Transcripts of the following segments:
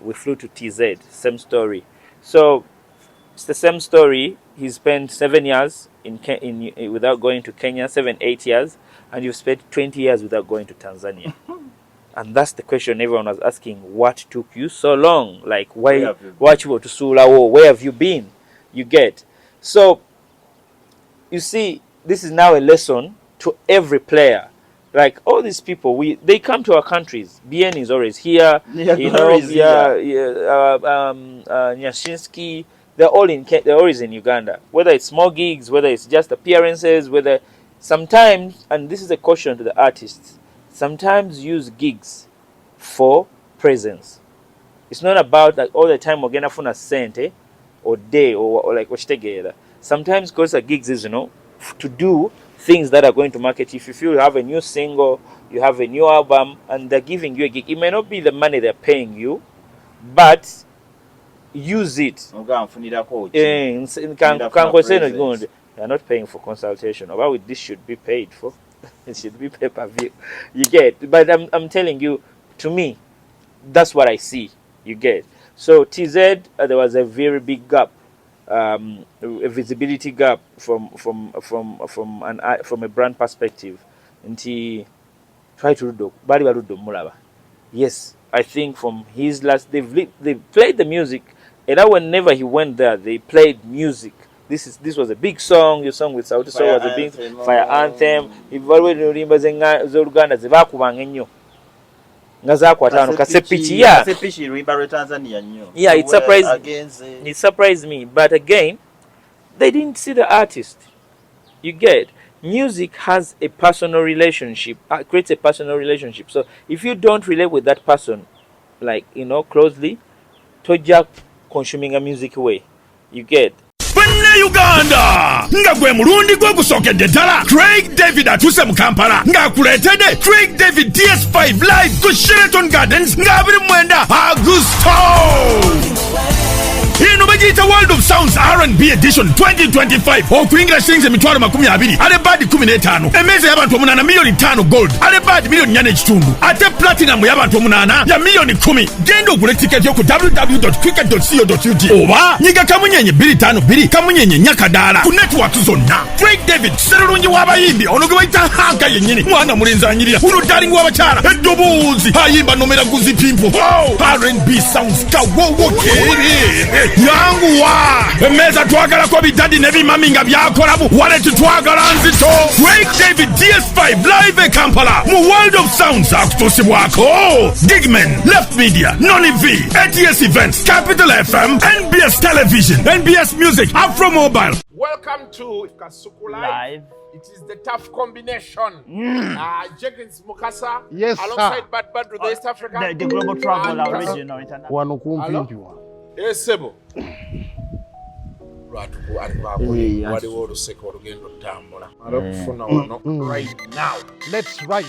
we flew to TZ. Same story. So it's the same story. He spent 7 years without going to Kenya, 8 years, and you've spent 20 years without going to Tanzania. And that's the question everyone was asking. What took you so long? Like, why? Where have you been? You get. So, you see, this is now a lesson to every player. Like, all these people, they come to our countries. BN is always here. Nyashinsky, they're always in Uganda. Whether it's small gigs, whether it's just appearances, whether sometimes, and this is a caution to the artists, sometimes use gigs for presence. It's not about like all the time we're gonna phone a sente or day or like together. Sometimes because the gigs is to do things that are going to market. If you feel you have a new single, you have a new album, and they're giving you a gig, it may not be the money they're paying you, but use it. They're not paying for consultation. About this should be paid for. It should be pay-per-view. You get. But I'm telling you, to me, that's what I see. You get. So TZ, there was a very big gap, a visibility gap from a brand perspective. And he tried to do mulaba. Yes, I think from his last, they played the music, and whenever he went there, they played music. This was a big song. Your song with Sauti Sol was a big fire anthem. Evaluate nurimba z'Oluganda zebakubanga ennyo. Ngazakwatano kasepichi ya. Kasepichi ruimba rwe Tanzania nnyo. Yeah, it surprised me. But again, they didn't see the artist. You get. Music has a personal relationship. Creates a personal relationship. So if you don't relate with that person, like closely, toja consuming a music way. You get. Uganda nga gwe mulundi gwe gusokedde ddala Craig David atuse mu Kampala ng'akuleetedde Craig David DS5 live ku Sheraton Gardens nga 29 August. Ino bagiyita World of Sounds R&B Edition 2025 okuyingira shillings emitwalo 20 alebadi 15 emmeeza y'abantu 8 miliyoni 5 gold alebadi miliyoni 4 ekitundu ate platinum y'abantu 8 ya miliyoni 10. Genda ogule tiketi yo ku www.cricket.co.ug oba nyiga kamunyenye 252 kamunyenye nyakadaala ku network zonna. Craig David serulungi w'abayimbi ono gwe bayita Hanga yennyini mwana mulenzi anyirira uno darling w'abakyala eddoboozi ayimba nomera guzipimpo R&B sounds kawowo kere yangu wa emeza twagalako bidadi ne bimami nga byakolabu waleti twagala nzito. Craig David DS5 live e Kampala mu World of Sounds akutusibwako Digman, Left Media, Noni V, ATS Events, Capital FM, NBS Television, NBS Music, Afro Mobile. Welcome to Kasuku Live. It is the tough combination. Jenkins Mukasa, yes, alongside Bad Badru, the East African. The Global Travel Original International. Yes, Sebo. Waliwo oluseko olugendo ttambula. Alokufuna wano right now. Let's ride.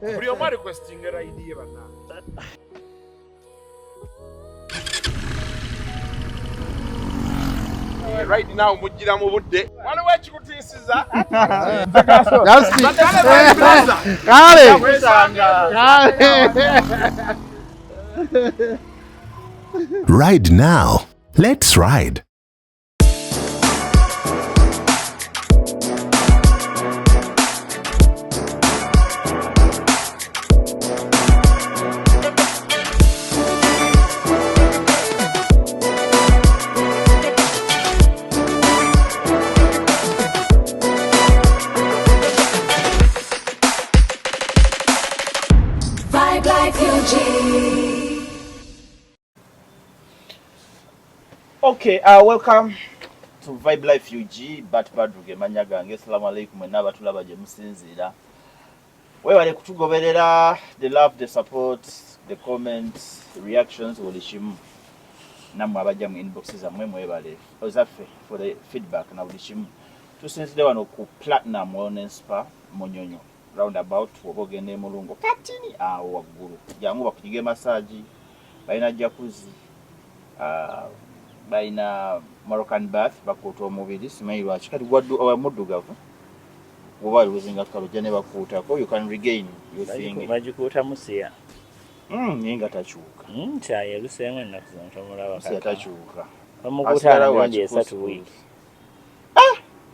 Buli omu requesting ride ye bana. Right now mujira mu budde. Waliwo ekikutiisiza. Ride now. Let's ride. Vibe Life UG. Okay, welcome to Vibe Life UG. Bat Badruge manyagange. Assalamu alaikum na batulaba je musinzira. Wewale kutugoberera, the love, the support, the comments, reactions ulishimu. Namwe abajja mu inboxes amwe mwebale. Ozaffe for the feedback na ulishimu. Tusinzire wano ku Platinum Wellness Spa Munyonyo. Roundabout wogende mulungo katini awo waggulu. Jangu bakujige massage, baina jacuzzi. Baina Moroccan bath bakuta omubiri simanyi lwaki kati muddugavu oba luzinga kalo jane bakuta ko you can regain your thing Majikuta musia Ninga tachuka. Chaye lusenga nakuza Si atachuka. Omukutana ndio esatu week.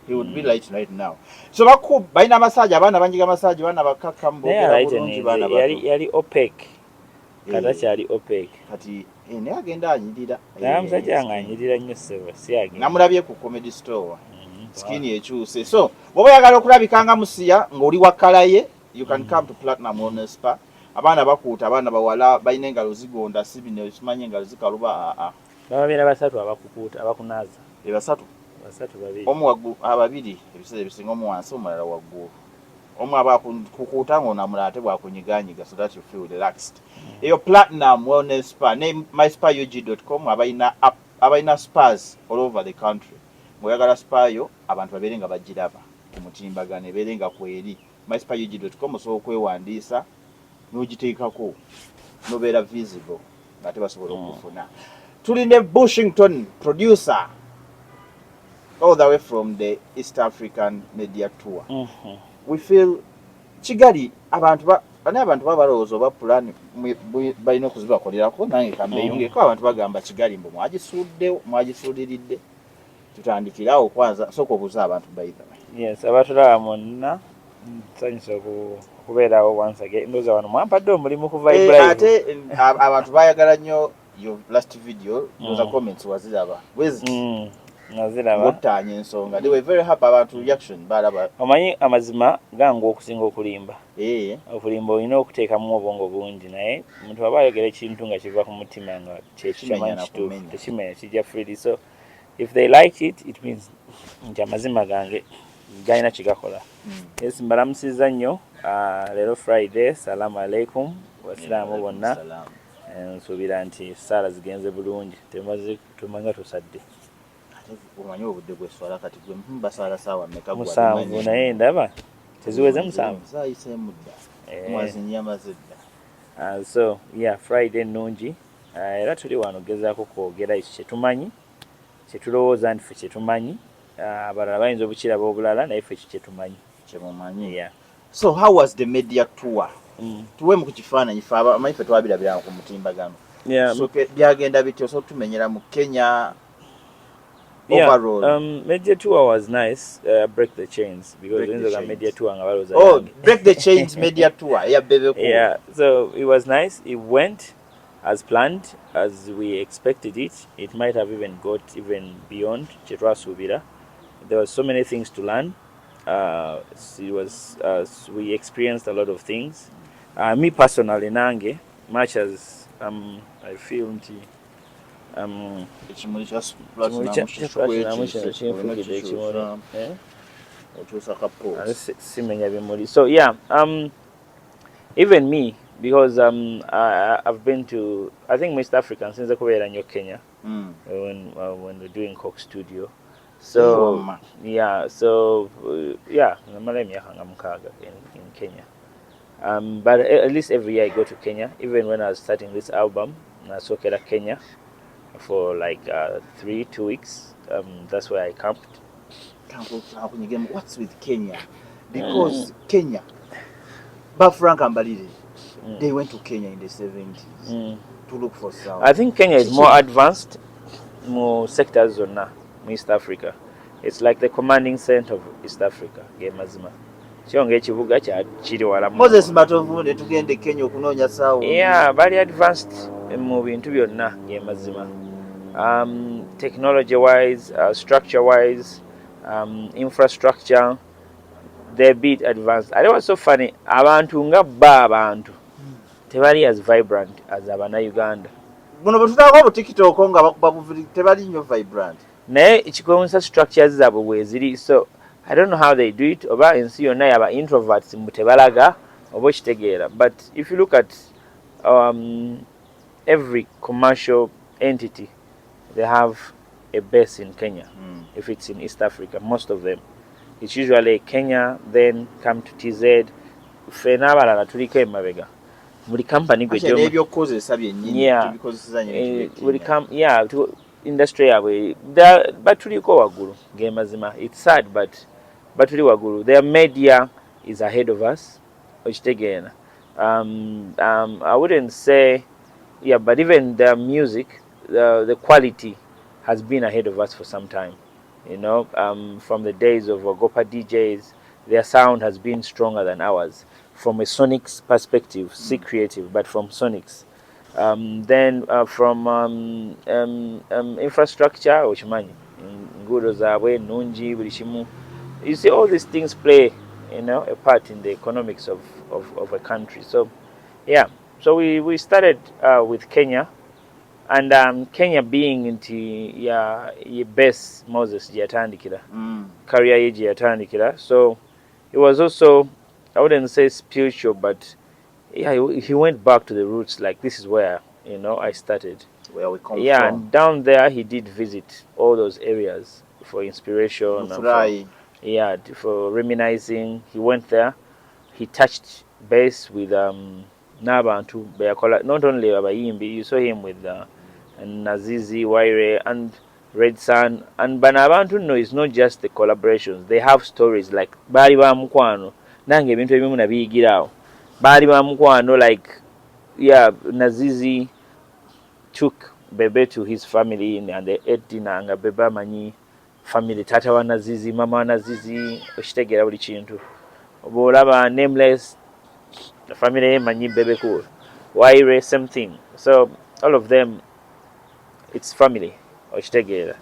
He would be light right now. So baku baina masaji abana banjiga masaji bana bakaka mbogera bulungi bana batu. Yali opaque. Kata kyali opaque. Kati ne agenda anyirira. Namusajja anganyirira nnyo sebo si agenda. Namulabye ku comedy store. Skin ekyuse. So bwoba yagala okulabikanga musiya ng'oli wakalaye, you can come to Platinum Wellness Spa. Abana bakuuta abana bawala balina engalo zigonda sibine simanye engalo zikaluba Bababeera basatu abakukuuta abakunaaza. Basatu babiri. Omu waggulu ababiri ebiseera ebisinga omu wansi omulala waggulu. Omu abakukuuta ng'onamulate bwakunyiganyiga so that you feel relaxed. Eyo Platinum Wellness Spa ne myspayug.com abaina spas all over the country. Mwagala spa yo abantu babeere nga bagiraba ku mutimbagano ebeere nga kweri. myspayug.com osobola okwewandiisa n'ogiteekako nobeera visible ng'ate basobola okufuna. Tuli ne Bushington producer all the way from the East African Media Tour. We feel Kigali abantu babalowooza oba pulani balina okuzibakolerako nange kambeyongeko abantu bagamba Kigali mbu mwagisuuliridde. Tutandikirawo kwanza sooka obuuza abantu bayiza. Yes, abatulaba monna nsanyusa okubeerawo once again. Ndoza wano mwampadde omulimu ku Vibe Live. Ate abantu bayagala nnyo your last video, those comments waziraba. Naziraba. Botanye ensonga. They were very happy about reaction balaba. Omanyi amazima gangu okusinga okulimba. Okulimba olina okuteekamu obwongo bungi naye omuntu aba ayogera ekintu nga kiva ku mutima nga kyekimanyi kituufu tekimenya kijja freely. So if they like it, it means nti amazima gange galina kigakola. Yes, mbalamusiza nnyo. Leero Friday, salamu alaikum wasiraamu bonna. Nsuubira nti saala zigenze bulungi tumanga tusadde. Omanyi obudde gweswala kati gwe basaala saawa mmeka gwa musanvu naye ndaba teziweze musanvu zaayiseemudda mwazinyama zedda. So yeah, Friday nnungi era tuli wano gezaako kwogera ekyo kyetumanyi kyetulowooza nti ffe kyetumanyi abalala bayinza obukiraba obulala naye ffe ekyo kyetumanyi. So how was the media tour? Tuwe mu kukifaananyi ffe abamanyi ffe twabirabira ku mutimbagano. So byagenda bityo so tumenyera mu Kenya. Overall. Media tour was nice. Break the chains because the media tour. Break the chains media tour. Yeah, Bebe Cool. Yeah, so it was nice. It went as planned, as we expected it. It might have even got even beyond Chitwa Subira. There were so many things to learn. It was we experienced a lot of things. Me personally, nange, much as I feel so yeah, even me, because I've been to, I think, West African since I came in Kenya when we're doing Coke Studio. So yeah, I'm in Kenya. But at least every year I go to Kenya. Even when I was starting this album, I saw Kenya for like 2 weeks. That's where I camped. What's with Kenya? Because Kenya, but Frank and Balile, they went to Kenya in the 70s to look for sound. I think Kenya is more advanced, more sectors on East Africa. It's like the commanding center of East Africa. Moses Matovunde tugende Kenya okunoonya sound. Yeah, very advanced mu bintu byonna mazima. Technology wise, structure wise, infrastructure, they're a bit advanced. I was so funny. Abantu nga abantu tebali as vibrant as abana Uganda. Buno bututako mu TikTok nga tebali nnyo vibrant. Naye ekikonsa structures zaabwe bwe ziri. So I don't know how they do it. Oba ensi yonna yaba introverts mu tebalaga oba okitegeera. But if you look at every commercial entity, they have a base in Kenya. If it's in East Africa, most of them. It's usually Kenya, then come to TZ. Fenabalala tuliko emabega. Muri company gwe jomo. Ebyo kozesa byennyini will come to industry yabwe. But tuliko wagulu gemazima. It's sad but tuli wagulu. Their media is ahead of us. Okitegeera. I wouldn't say, yeah, but even their music, the quality has been ahead of us for some time. You know, from the days of Ogopa DJs, their sound has been stronger than ours. From a Sonics perspective, see creative, but from Sonics. Then from infrastructure, Ochimanyi, Ngudo Zawe, Nunji, Bulishimu. You see, all these things play, you know, a part in the economics of a country. So, yeah. So we started with Kenya, and Kenya being into your best Moses Giatandikira, career Giatandikira. So it was also, I wouldn't say spiritual, but yeah, he went back to the roots. Like, this is where, you know, I started. Where we come Yeah, from. and down there he did visit all those areas for inspiration and for reminiscing. He went there. He touched base with Nabantu Beakola. Not only Abayimbi, you saw him with Nazizi, Waire, and Red Sun. And Banabantu, no, it's not just the collaborations. They have stories like Bari ba Mukwano. Nange bintu ebimu nabiyigirawo. Bari ba Mukwano, like, yeah, Nazizi took Bebe to his family and they ate dinner nga Bebe amanyi family, tata wa Nazizi, mama wa Nazizi, okitegera buli kintu. Obolaba Nameless, the family emanyi Bebe Cool. Waire, same thing. So all of them, it's family, okitegera.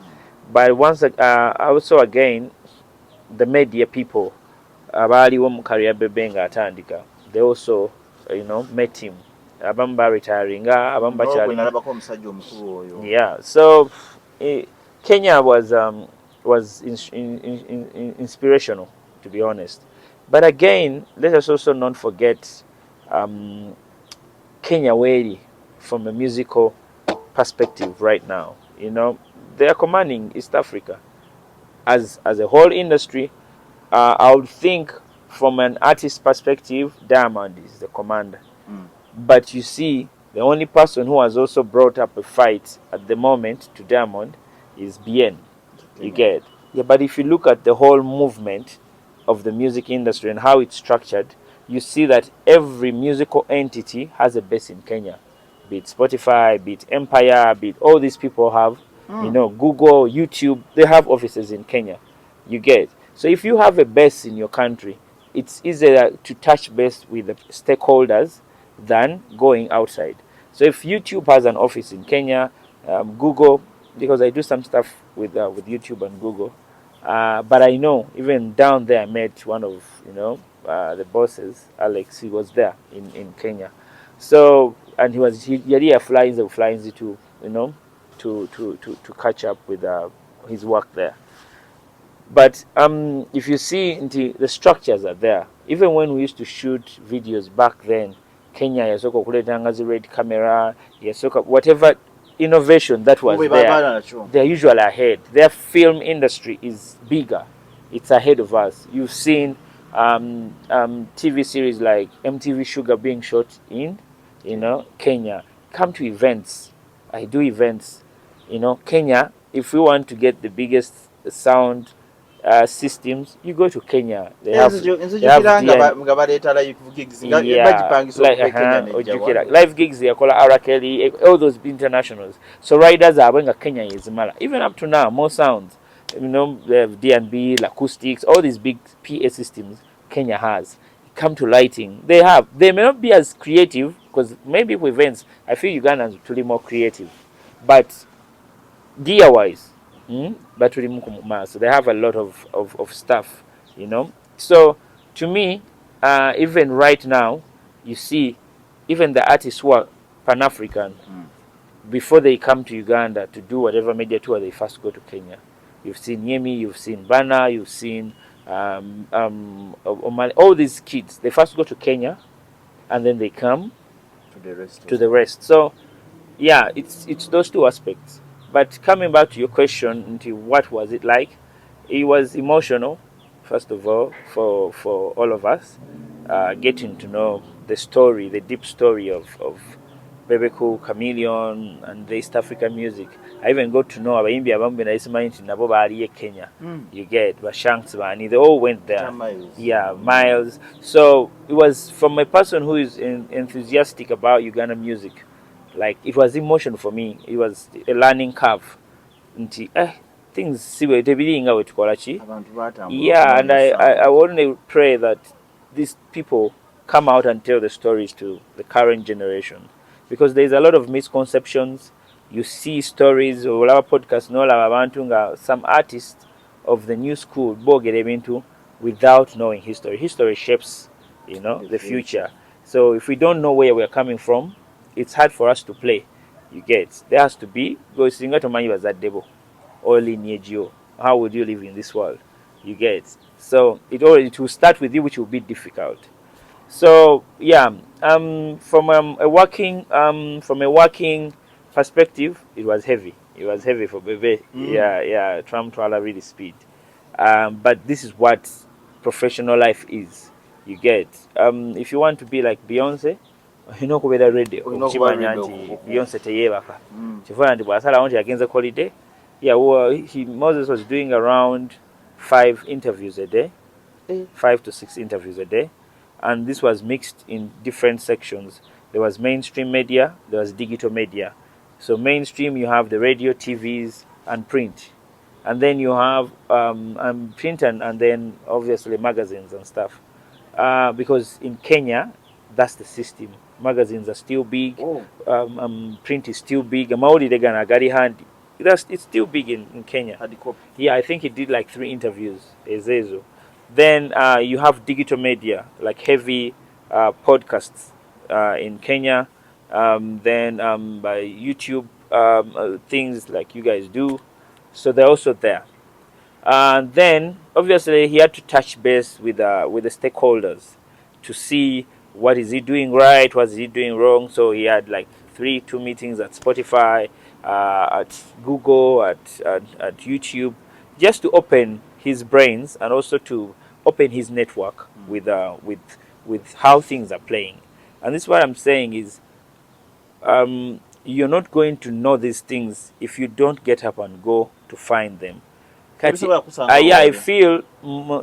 But once also again, the media people, abaaliwo mu career Bebe nga atandika, they also, you know, met him. Abamu retiring, abamu bakyali. Yeah, so Kenya was inspirational, to be honest. But again, let us also not forget Kenya Weri from a musical perspective right now. You know, they are commanding East Africa as a whole industry. I would think from an artist perspective, Diamond is the commander. But you see, the only person who has also brought up a fight at the moment to Diamond is Bien. You get? Yeah, but if you look at the whole movement of the music industry and how it's structured, you see that every musical entity has a base in Kenya. Be it Spotify, be it Empire, be it all these people have, you know, Google, YouTube, they have offices in Kenya. You get? So if you have a base in your country, it's easier to touch base with the stakeholders than going outside. So if YouTube has an office in Kenya, Google, because I do some stuff with YouTube and Google, but I know even down there I met one of, you know, the bosses, Alex. He was there in Kenya. So, and he had flying to, you know, to catch up with his work there. But if you see, the structures are there. Even when we used to shoot videos back then, Kenya yasoko kuletangazi red camera, yasoko whatever innovation that was there, they're usually ahead. Their film industry is bigger. It's ahead of us. You've seen TV series like MTV Sugar being shot in, you know, Kenya. Come to events. I do events. You know, Kenya, if we want to get the biggest sound systems, you go to Kenya. They have live gigs. They call Arakeli, all those internationals. So riders are going to Kenya is mala. Even up to now, more sounds. You know, they have D&B, acoustics, all these big PA systems Kenya has. Come to lighting, they may not be as creative, because maybe with events, I feel Ugandans are truly more creative, but gear wise, but so they have a lot of stuff, you know. So to me, even right now, you see, even the artists who are Pan-African, before they come to Uganda to do whatever media tour, they first go to Kenya. You've seen Yemi, you've seen Bana, you've seen all these kids. They first go to Kenya, and then they come to the rest. So yeah, it's those two aspects. But coming back to your question, into what was it like, it was emotional, first of all, for all of us, getting to know the story, the deep story of Bebe Cool, Chameleon, and the East African music. I even got to know abayimbi abambe na isima inti nabo bali Kenya. You get Shanks Bani, they all went there. Miles. So it was from a person who is enthusiastic about Uganda music. Like it was emotion for me. It was a learning curve. Nti things siwe tebiringa wetukola chi. Yeah, and I want to pray that these people come out and tell the stories to the current generation, because there's a lot of misconceptions. You see stories or our podcast no abantu some artists of the new school get into without knowing history. History shapes, the future. So if we don't know where we're coming from, it's hard for us to play. You get, there has to be go singa to man was that devil or lineage. How would you live in this world? You get, so it will start with you, which will be difficult. So yeah, from a working perspective, it was heavy. It was heavy for Bebe. Yeah, Trump to really speed. But this is what professional life is. You get, if you want to be like Beyonce, kubera radio. Beyonce teyebaka. Chifuna ndi bwasala wanti yagenze holiday. Yeah, well, Moses was doing around 5 interviews a day, 5 to 6 interviews a day, and this was mixed in different sections. There was mainstream media, there was digital media. So mainstream, you have the radio, TVs, and print, and then you have print and then obviously magazines and stuff. Because in Kenya, that's the system. Magazines are still big, print is still big. It's still big in Kenya. Yeah, I think he did like 3 interviews. Ezezo. Then you have digital media, like heavy podcasts in Kenya. Then by YouTube, things like you guys do. So they're also there. And then obviously he had to touch base with the stakeholders to see what is he doing right, what is he doing wrong. So he had like 2 meetings at Spotify, at Google, at YouTube, just to open his brains and also to open his network with how things are playing. And this is what I'm saying is, you're not going to know these things if you don't get up and go to find them. I feel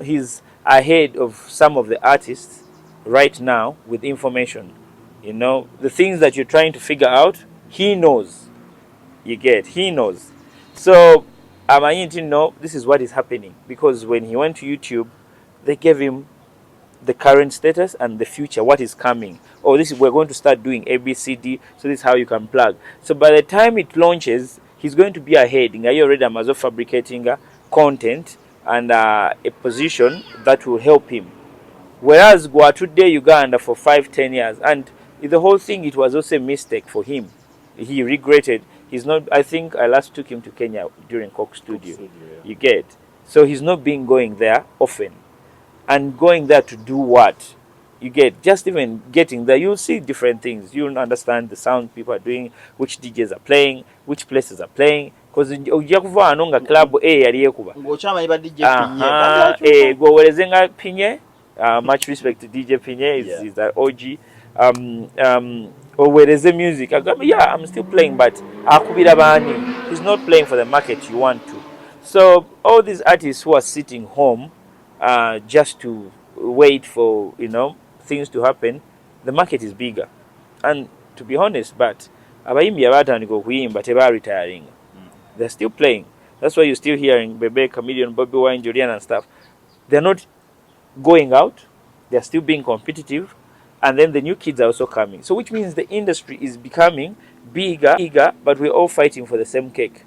he's ahead of some of the artists right now with information. The things that you're trying to figure out, he knows. He knows. So I need to know this is what is happening, because when he went to YouTube, they gave him the current status and the future, what is coming. Oh, we're going to start doing ABCD, so this is how you can plug. So by the time it launches, he's going to be ahead. You already Amazon fabricating content and a position that will help him. Whereas Gwa today Uganda for 5-10 years, and the whole thing, it was also a mistake for him. He regretted. He's not. I think I last took him to Kenya during Coke Studio. You get, so he's not been going there often, and going there to do what? You get, just even getting there, you'll see different things. You'll understand the sound people are doing, which DJs are playing, which places are playing. Because ujja kuva ano nga club A yali ekuba. Ngochamanyi ba DJ Pinye. Gwowerezenga Pinye. Much respect to DJ Pinye. He's an OG. Owereze music. I'm still playing, but akubira bani. He's not playing for the market you want to. So all these artists who are sitting home, just to wait for things to happen, the market is bigger. And to be honest, but abayimbi abatandika okuyimba teba retiring. They're still playing. That's why you're still hearing Bebe, Chameleon, Bobby Wine, Julian and stuff. They're not going out. They're still being competitive. And then the new kids are also coming. So which means the industry is becoming bigger, but we're all fighting for the same cake.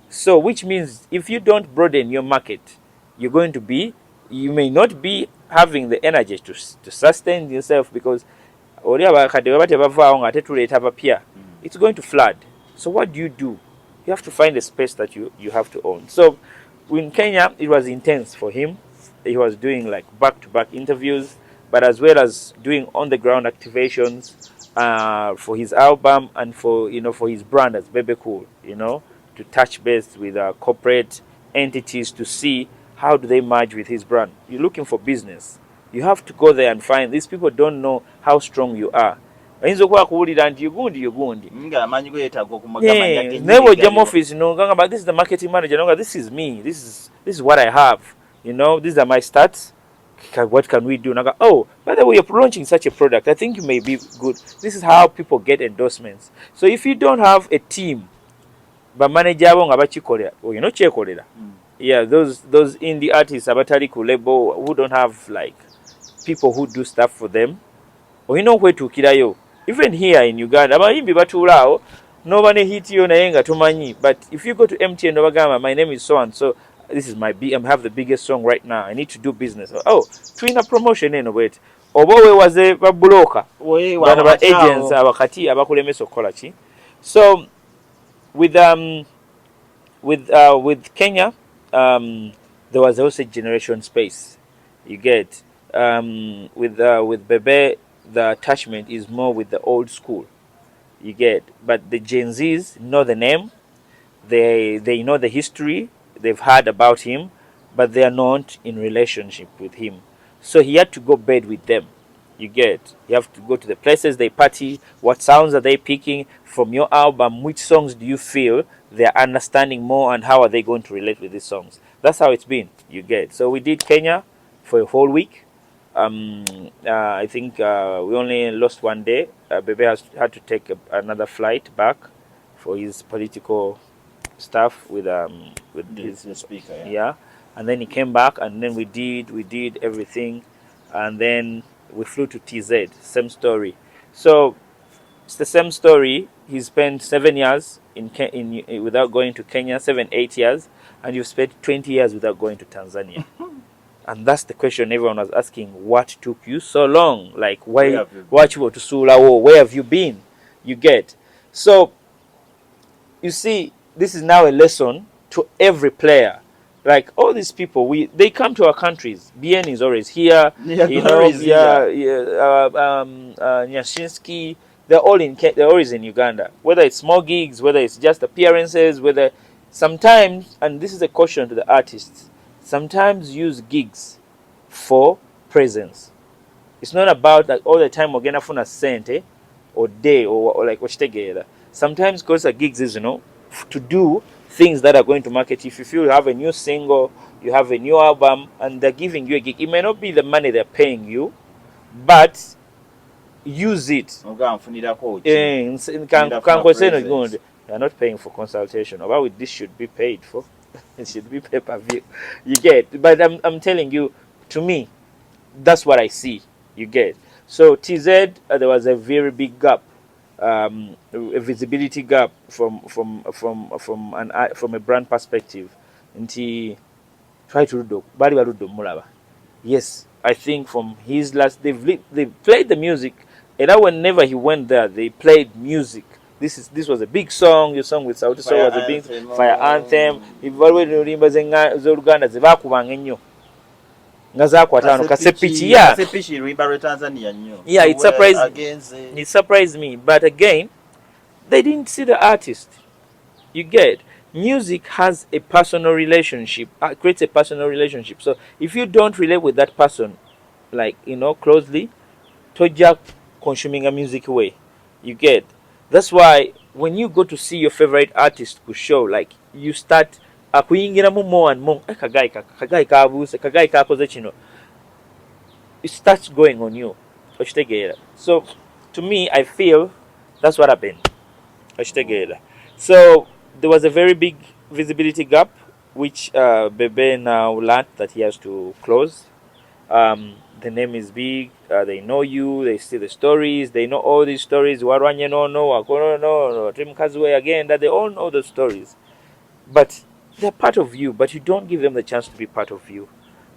So which means if you don't broaden your market, you may not be having the energy to sustain yourself, because it's going to flood. So what do? You have to find a space that you have to own. So in Kenya, it was intense for him. He was doing like back-to-back interviews, but as well as doing on-the-ground activations for his album and for his brand as Bebe Cool, to touch base with corporate entities to see how do they merge with his brand. You're looking for business. You have to go there and find. These people don't know how strong you are. ayinza okuba kuwulira nti yugundi nga amanyi go yetaaga okumugamba naye bw'ojja mu office n'ogamba this is the marketing manager n'ogamba this is me, this is what I have, you know, these are my stats, what can we do? Naga, oh, by the way, you're launching such a product, I think you may be good. This is how people get endorsements. So if you don't have a team, ba manager abo nga bakikolera, you know, kyekolera. Yeah, those indie artists abatali ku label who don't have like people who do stuff for them, or you know where to kirayo. Even here in Uganda, abayimbi batulao noba ne hit yo naye nga tumanyi, but if you go to MTN nobagamba my name is so and so, this is my I have the biggest song right now, I need to do business. Oh, twina promotion eno wait. Oba wewaze ba broker, bana ba agents abakati abakulemesa okukola ki. So with Kenya, there was also generation space. You get with Bebe, the attachment is more with the old school. You get, but the Gen Zs know the name, they know the history, they've heard about him, but they are not in relationship with him. So he had to go bed with them. You get, you have to go to the places they party. What sounds are they picking from your album? Which songs do you feel they're understanding more, and how are they going to relate with these songs? That's how it's been. You get. So we did Kenya for a whole week. I think we only lost one day. Bebe had to take another flight back for his political stuff with his speaker. Yeah, and then he came back, and then we did everything, and then we flew to TZ. Same story. So it's the same story. He spent 7 years without going to Kenya, 8 years, and you've spent 20 years without going to Tanzania. And that's the question everyone was asking. What took you so long? Like, why? Where have you been? You get. So, you see, this is now a lesson to every player. Like, all these people, they come to our countries. BN is always here. Nyashinsky, they're always in Uganda. Whether it's small gigs, whether it's just appearances, whether sometimes, and this is a caution to the artists, sometimes use gigs for presence. It's not about like all the time we're gonna phone a sente or day or like watch together. Sometimes because the gigs is, you know, to do things that are going to market. If you feel you have a new single, you have a new album, and they're giving you a gig, it may not be the money they're paying you, but use it. They're not paying for consultation. About this should be paid for. It should be pay-per-view. You get. But I'm telling you, to me, that's what I see. You get. So TZ, there was a very big gap, a visibility gap from a brand perspective. And he tried to do mulaba. Yes, I think from his last, they played the music, and whenever he went there, they played music. This was a big song. Your song with Sauti Sol was a big fire anthem. Yeah, it surprised me. But again, they didn't see the artist. You get. Music has a personal relationship, creates a personal relationship. So if you don't relate with that person, like, you know, closely, toja consuming a music way. You get. That's why when you go to see your favorite artist who show, like, you start more and more. It starts going on you. So to me, I feel that's what happened. So there was a very big visibility gap, which Bebe now learned that he has to close. The name is big. They know you. They see the stories. They know all these stories. Warwanye no, Tim Kazwe again. That they all know the stories, but they're part of you. But you don't give them the chance to be part of you.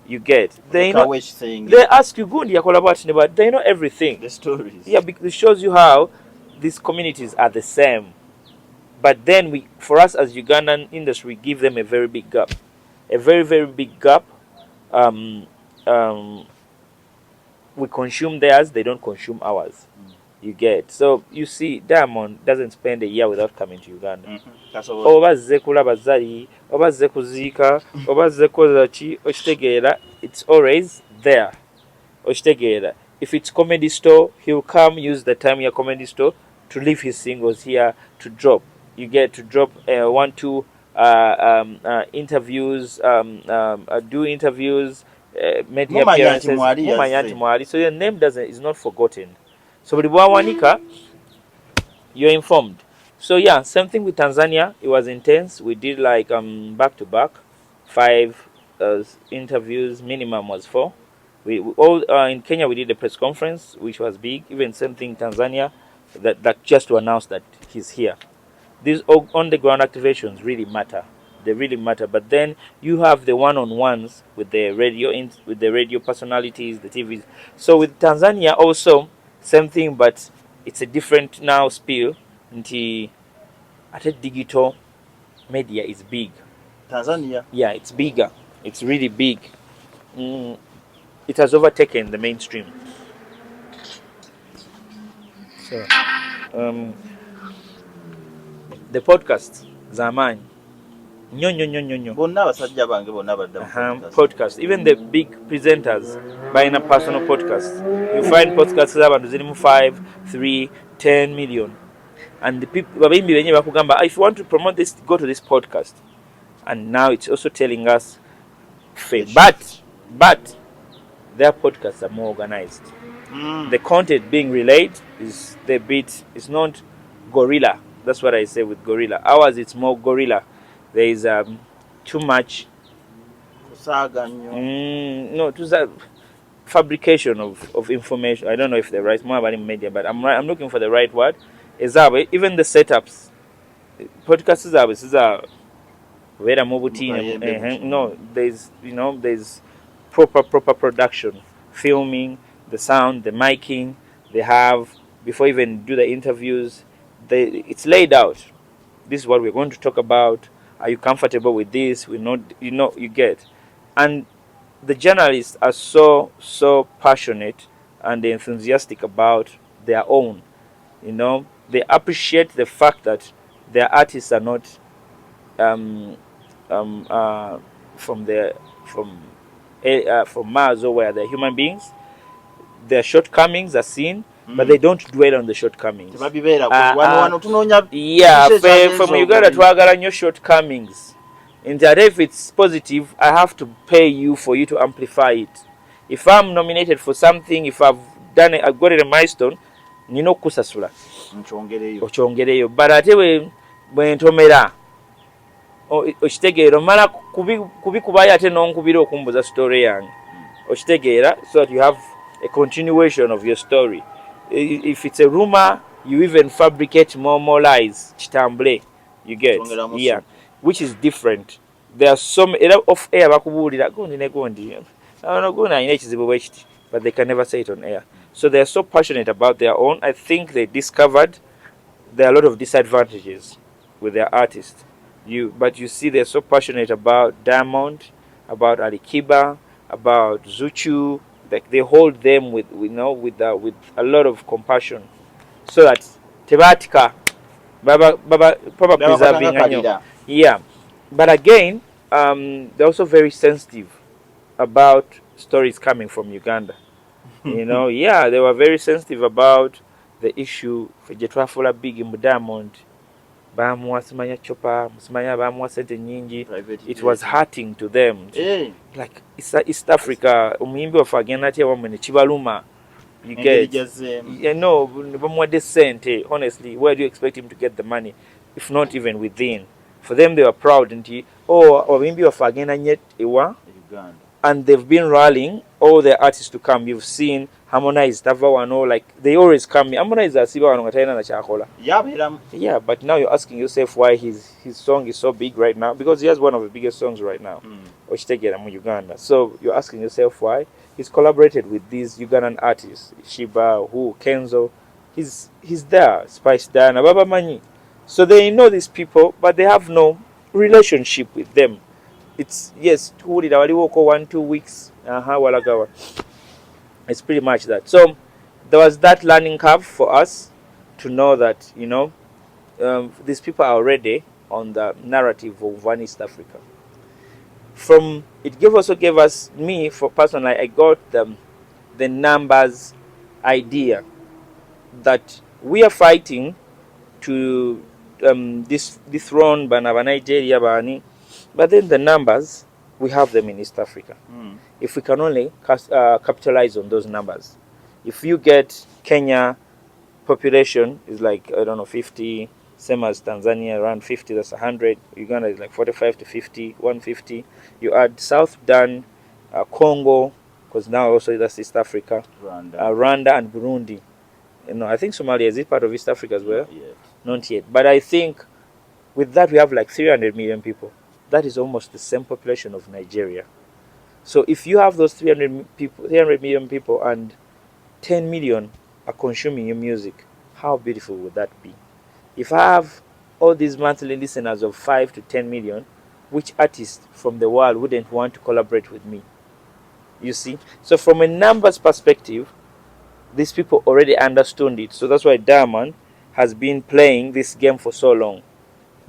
You get. They know. They ask you good. But they know everything. The stories. Yeah, because it shows you how these communities are the same. But then for us as Ugandan industry, we give them a very big gap, a very, very big gap. We consume theirs, they don't consume ours. You get. So you see, Diamond doesn't spend a year without coming to Uganda. It's always there. If it's Comedy Store, he'll come use the time here Comedy Store to leave his singles here to drop. You get to drop 1-2 interviews, do interviews, media appearances. So your name is not forgotten. So with Wawanika, you're informed. So yeah, same thing with Tanzania. It was intense. We did like back to back, 5 interviews. Minimum was 4. We all in Kenya we did a press conference which was big. Even same thing in Tanzania, that just to announce that he's here. These on the ground activations really matter. They really matter. But then you have the one-on-ones with the radio personalities, the TVs. So with Tanzania also same thing, but it's a different now spiel. At a digital media is big. Tanzania. Yeah, it's bigger. It's really big. It has overtaken the mainstream. So, the podcast, Zaman. Podcast. Even the big presenters buying a personal podcast. You find podcasts that 5, 3, 10 million. And the people, if you want to promote this, go to this podcast. And now it's also telling us, but their podcasts are more organized. The content being relayed is not gorilla. That's what I say with gorilla. Ours, it's more gorilla. There is too much fabrication of information. I don't know if the right more about media, but I'm looking for the right word. Even the setups, podcasts are very mobile. No, there's proper production, filming, the sound, the miking. They have before even do the interviews. It's laid out. This is what we're going to talk about. Are you comfortable with this? You get. And the journalists are so passionate and enthusiastic about their own. They appreciate the fact that their artists are not from Mars or where they're human beings. Their shortcomings are seen, but they don't dwell on the shortcomings. From Uganda twagala nnyo shortcomings. And if it's positive, I have to pay you for you to amplify it. If I'm nominated for something, if I've got a milestone, nina okusasula okyongereyo. But ate bwe ntomera okitegeera omala kubikubayo ate n'onkubira okumbuza story yange okitegeera, so that you have a continuation of your story. If it's a rumor, you even fabricate more lies. Chitambule, you get, yeah, which is different. There are some off air bakubuulira gundi ne gundi ayina ekizibu bwe kiti, but they can never say it on air. So they are so passionate about their own. I think they discovered there are a lot of disadvantages with their artists. But you see, they're so passionate about Diamond, about Alikiba, about Zuchu. Like they hold them with a lot of compassion, so that tebatika baba preserving anyo. Yeah, but again, they're also very sensitive about stories coming from Uganda. Yeah, they were very sensitive about the issue. Jetwafula big in Diamond. It was hurting to them. Like East Africa, you get, honestly, where do you expect him to get the money, if not even within? For them, they were proud, and they've been rallying all their artists to come. You've seen Harmonize, like they always come. Harmonize yeah, but now you're asking yourself why his song is so big right now, because he has one of the biggest songs right now, Uganda. So you're asking yourself why he's collaborated with these Ugandan artists, Shiba, Kenzo. He's there, Spice Diana, Baba Mani. So they know these people, but they have no relationship with them. It's yes, 1-2 weeks. Walagawa. It's pretty much that. So there was that learning curve for us to know that these people are already on the narrative of One East Africa. It also gave us me for personally. I got the numbers idea that we are fighting to dethrone Banaba Nigeria, Bani, but then the numbers, we have them in East Africa. If we can only capitalize on those numbers. If you get Kenya population is like, I don't know, 50, same as Tanzania, around 50, that's 100. Uganda is like 45 to 50, 150. You add South Sudan, Congo, because now also that's East Africa, Rwanda and Burundi. I think Somalia, is it part of East Africa as well? Not yet. Not yet. But I think with that we have like 300 million people. That is almost the same population of Nigeria. So if you have those 300 million people and 10 million are consuming your music, how beautiful would that be? If I have all these monthly listeners of 5 to 10 million, which artist from the world wouldn't want to collaborate with me? You see? So from a numbers perspective, these people already understood it. So that's why Diamond has been playing this game for so long.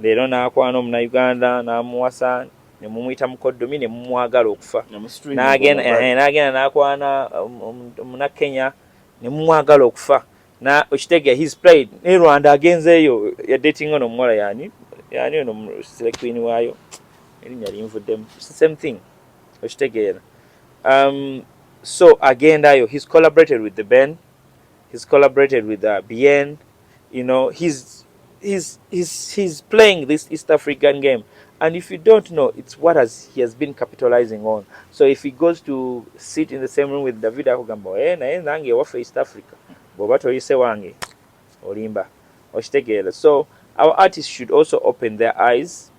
They don't know na Uganda, na Muwasa, ne mumwita mukoddomi ne mumwagala okufa. N'agenda n'akwana muna Kenya ne mumwagala okufa. Na Ochitegya, he's played ne Rwanda agenzeeyo ya dating ono omuwala yani ono select queen waayo erinnya linvuddemu. It's the same thing. Ochitegera. So agendayo, he's collaborated with the Ben, he's collaborated with Bien. He's playing this East African game, and if you don't know, it's what he has been capitalizing on. So if he goes to sit in the same room with David Akugamba, naye nange wafe East Africa, boba toyise wange olimba okitegera. So our artists should also open their eyes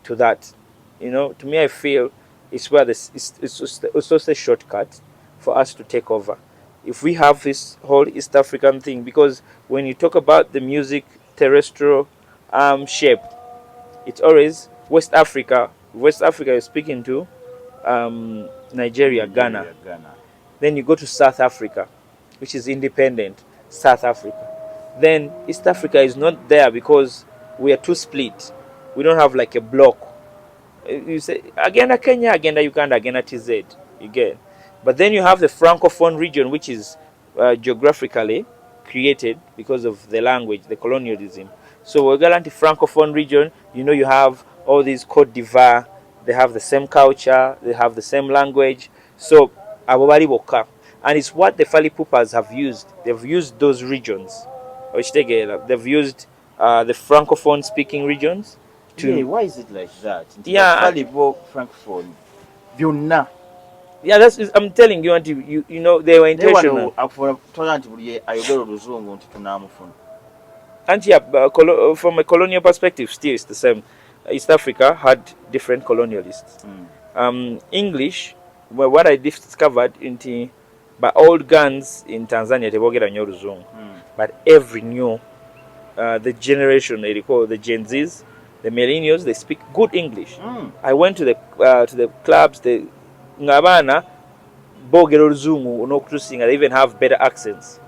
to that. To me, I feel it's where it's also a shortcut for us to take over. If we have this whole East African thing, because when you talk about the music terrestrial shape, it's always West Africa. West Africa is speaking to Nigeria, Ghana. Then you go to South Africa, which is independent, South Africa. Then East Africa is not there because we are too split. We don't have like a block. You say, agenda Kenya, agenda Uganda, agenda TZ. You get. But then you have the Francophone region, which is geographically created because of the language, the colonialism. So we're going to Francophone region, you have all these Côte d'Ivoire, they have the same culture, they have the same language. So, and it's what the Fali Pupas have used. They've used those regions. They've used the Francophone speaking regions. Why is it like that? Yeah. Francophone. Yeah, I'm telling you, they were intentional. And yeah, from a colonial perspective, still it's the same. East Africa had different colonialists. English, what I discovered by old guns in Tanzania, but every new the generation they call the Gen Zs, the millennials, they speak good English. I went to the clubs, the ngabana bogero oluzungu n'okutusinga, they even have better accents.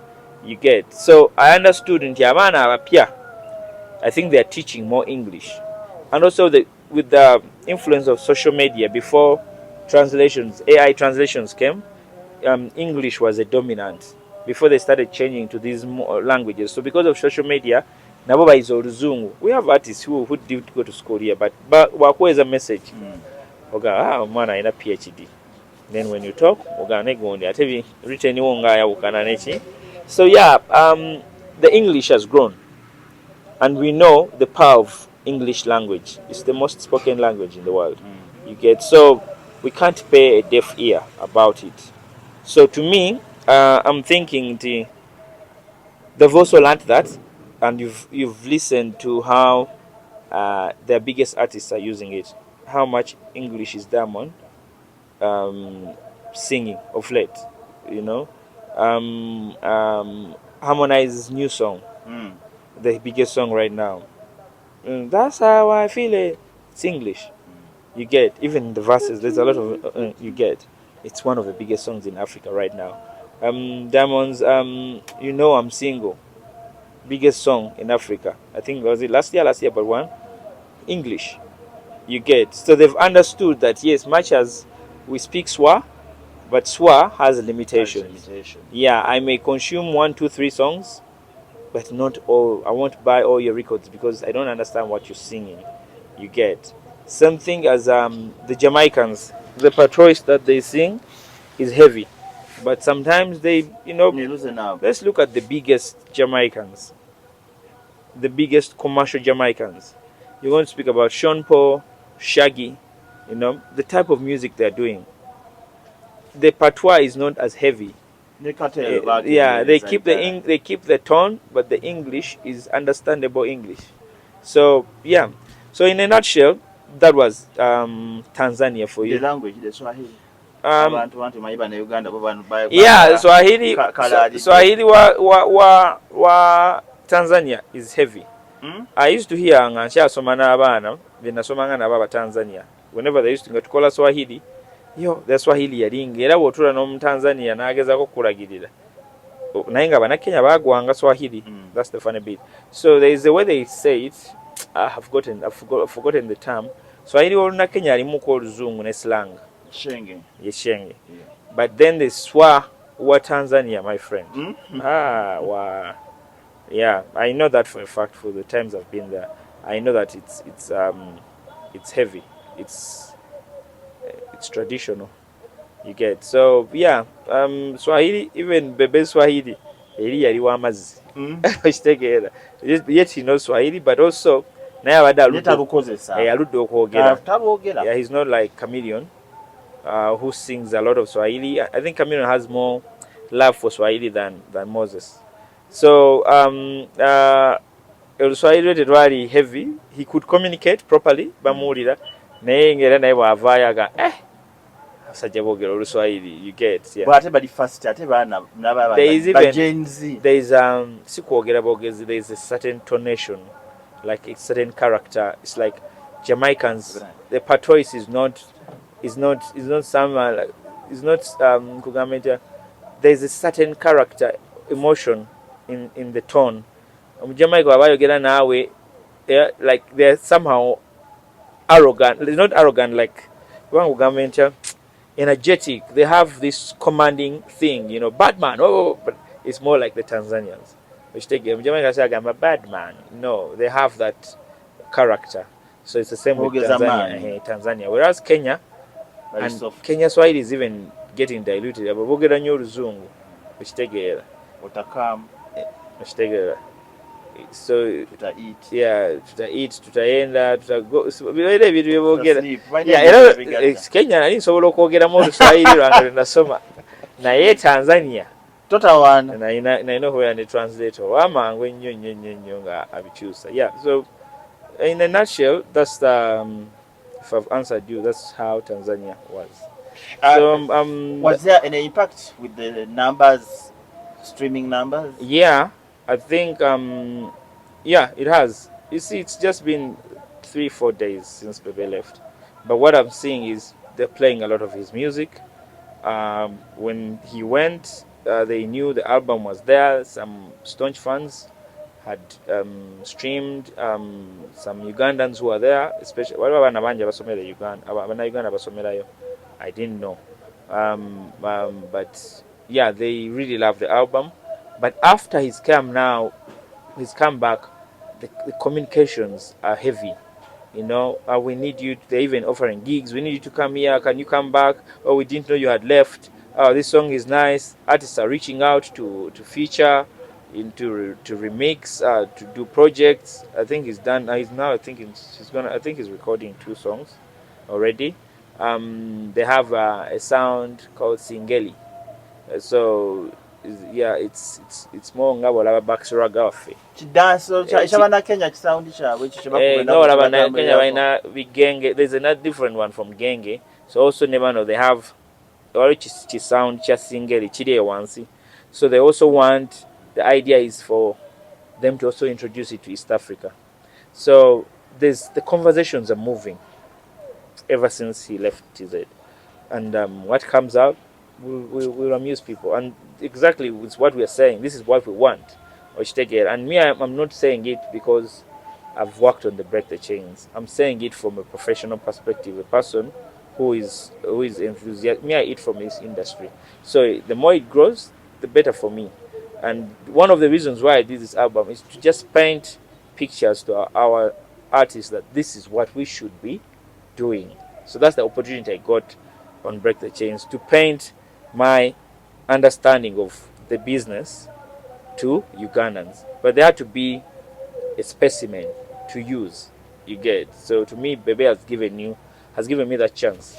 You get. So I understood in Tiamana Apia, I think they are teaching more English. And also with the influence of social media, before translations, AI translations came, English was a dominant before they started changing to these more languages. So because of social media, Naboba is Oluzungu. We have artists who did go to school here, but Wako is a message. Oga, man, I have a PhD. Then when you talk, so yeah, the English has grown, and we know the power of English language. It's the most spoken language in the world. You get. So we can't pay a deaf ear about it. So to me, I'm thinking they've also learned that, and you've listened to how their biggest artists are using it. How much English is Diamond singing of late, Harmonize's new song, the biggest song right now. That's how I feel it. It's English. You get, even the verses, there's a lot of you get. It's one of the biggest songs in Africa right now. Diamond's I'm Single, biggest song in Africa. I think was it last year but one, English. You get. So they've understood that yes, much as we speak Swa, But SWA has limitations. Limitation. Yeah, I may consume 1, 2, 3 songs, but not all. I won't buy all your records because I don't understand what you're singing. You get something as the Jamaicans, the patrois that they sing is heavy, but sometimes they, let's look at the biggest Jamaicans, the biggest commercial Jamaicans. You're going to speak about Sean Paul, Shaggy, the type of music they're doing. The patois is not as heavy. They keep they keep the tone, but the English is understandable English. So yeah. So in a nutshell, that was Tanzania for you. The language, the Swahili. Yeah, Swahili wa Tanzania is heavy. I used to hear nga nkyasoma n'abaana benasomanga nabo aba Tanzania. Whenever they used to call Swahili, the Swahili yalinga era bw'otula n'omu Tanzania n'agezaako kulagirira. Naye nga Bannakenya baagwanga Swahili. That's the funny bit. So there is a way they say it. I've forgotten the term. Swahili oluna Kenya alimu ko oluzungu ne slang. Shenge. Shenge. Yeah. But then the SWA wa Tanzania, my friend. Wow. Yeah, I know that for a fact. For the times I've been there, I know that it's heavy. It's traditional. You get so yeah. Swahili, even Bebe Swahili, yali wa amazi. Yet he knows Swahili, but also yeah, he's not like Chameleon, who sings a lot of Swahili. I think Chameleon has more love for Swahili than Moses. So Swahili rated really heavy. He could communicate properly. Bamulira naye ngera naye bwavaayo sajabogera Swahili. You get yeah. But the first there is a certain tonation, like a certain character. It's like Jamaicans. The patois is not some there's a certain character, emotion in the tone. Jamaica wabayogera nawe, like they're somehow arrogant. They're not arrogant like energetic. They have this commanding thing, Batman. But it's more like the Tanzanians. Which take Jamaica say I'm a bad man. No, they have that character. So it's the same with Tanzania. Whereas Kenya Swahili is even getting diluted. Abogera nyo Luzungu. Which take so eat. Yeah, tutaenda, tutago. Kenya nani sobola okwogera mu Luswahili lwange nasoma. Naye Tanzania. One. And I know where the translator. Wamangu nnyo nga abikyusa. Yeah, so in a nutshell, that's if I've answered you, that's how Tanzania was. Was there any impact with the numbers, streaming numbers? Yeah, I think yeah, it has. You see, it's just been 3-4 days since Bebe left, but what I'm seeing is they're playing a lot of his music. When he went, they knew the album was there. Some staunch fans had streamed. Some Ugandans who were there, especially I didn't know, but yeah, they really love the album. But after he's come back, the communications are heavy. We need you. They're even offering gigs. We need you to come here. Can you come back? Oh, we didn't know you had left. Oh, this song is nice. Artists are reaching out to feature, to remix, to do projects. I think he's done. He's now. I think he's recording 2 songs already. They have a sound called Singeli. So yeah, it's more ngabo laba backswagger waffe. Kidanso chabana Kenya sound chabwe no laba Kenya baina bigenge. There's another different one from genge. So also never know they have chi sound cha Singeli chiri ewansi. So they also want, the idea is for them to also introduce it to East Africa. So the conversations are moving ever since he left TZ, and what comes out will amuse people, and exactly it's what we are saying. This is what we want. And me, I'm not saying it because I've worked on the Break the Chains. I'm saying it from a professional perspective, a person who is enthusiastic. Me, I eat from this industry, so the more it grows, the better for me. And one of the reasons why I did this album is to just paint pictures to our artists that this is what we should be doing. So that's the opportunity I got on Break the Chains, to paint my understanding of the business to Ugandans. But there had to be a specimen to use. You get. So to me, Bebe has given me that chance.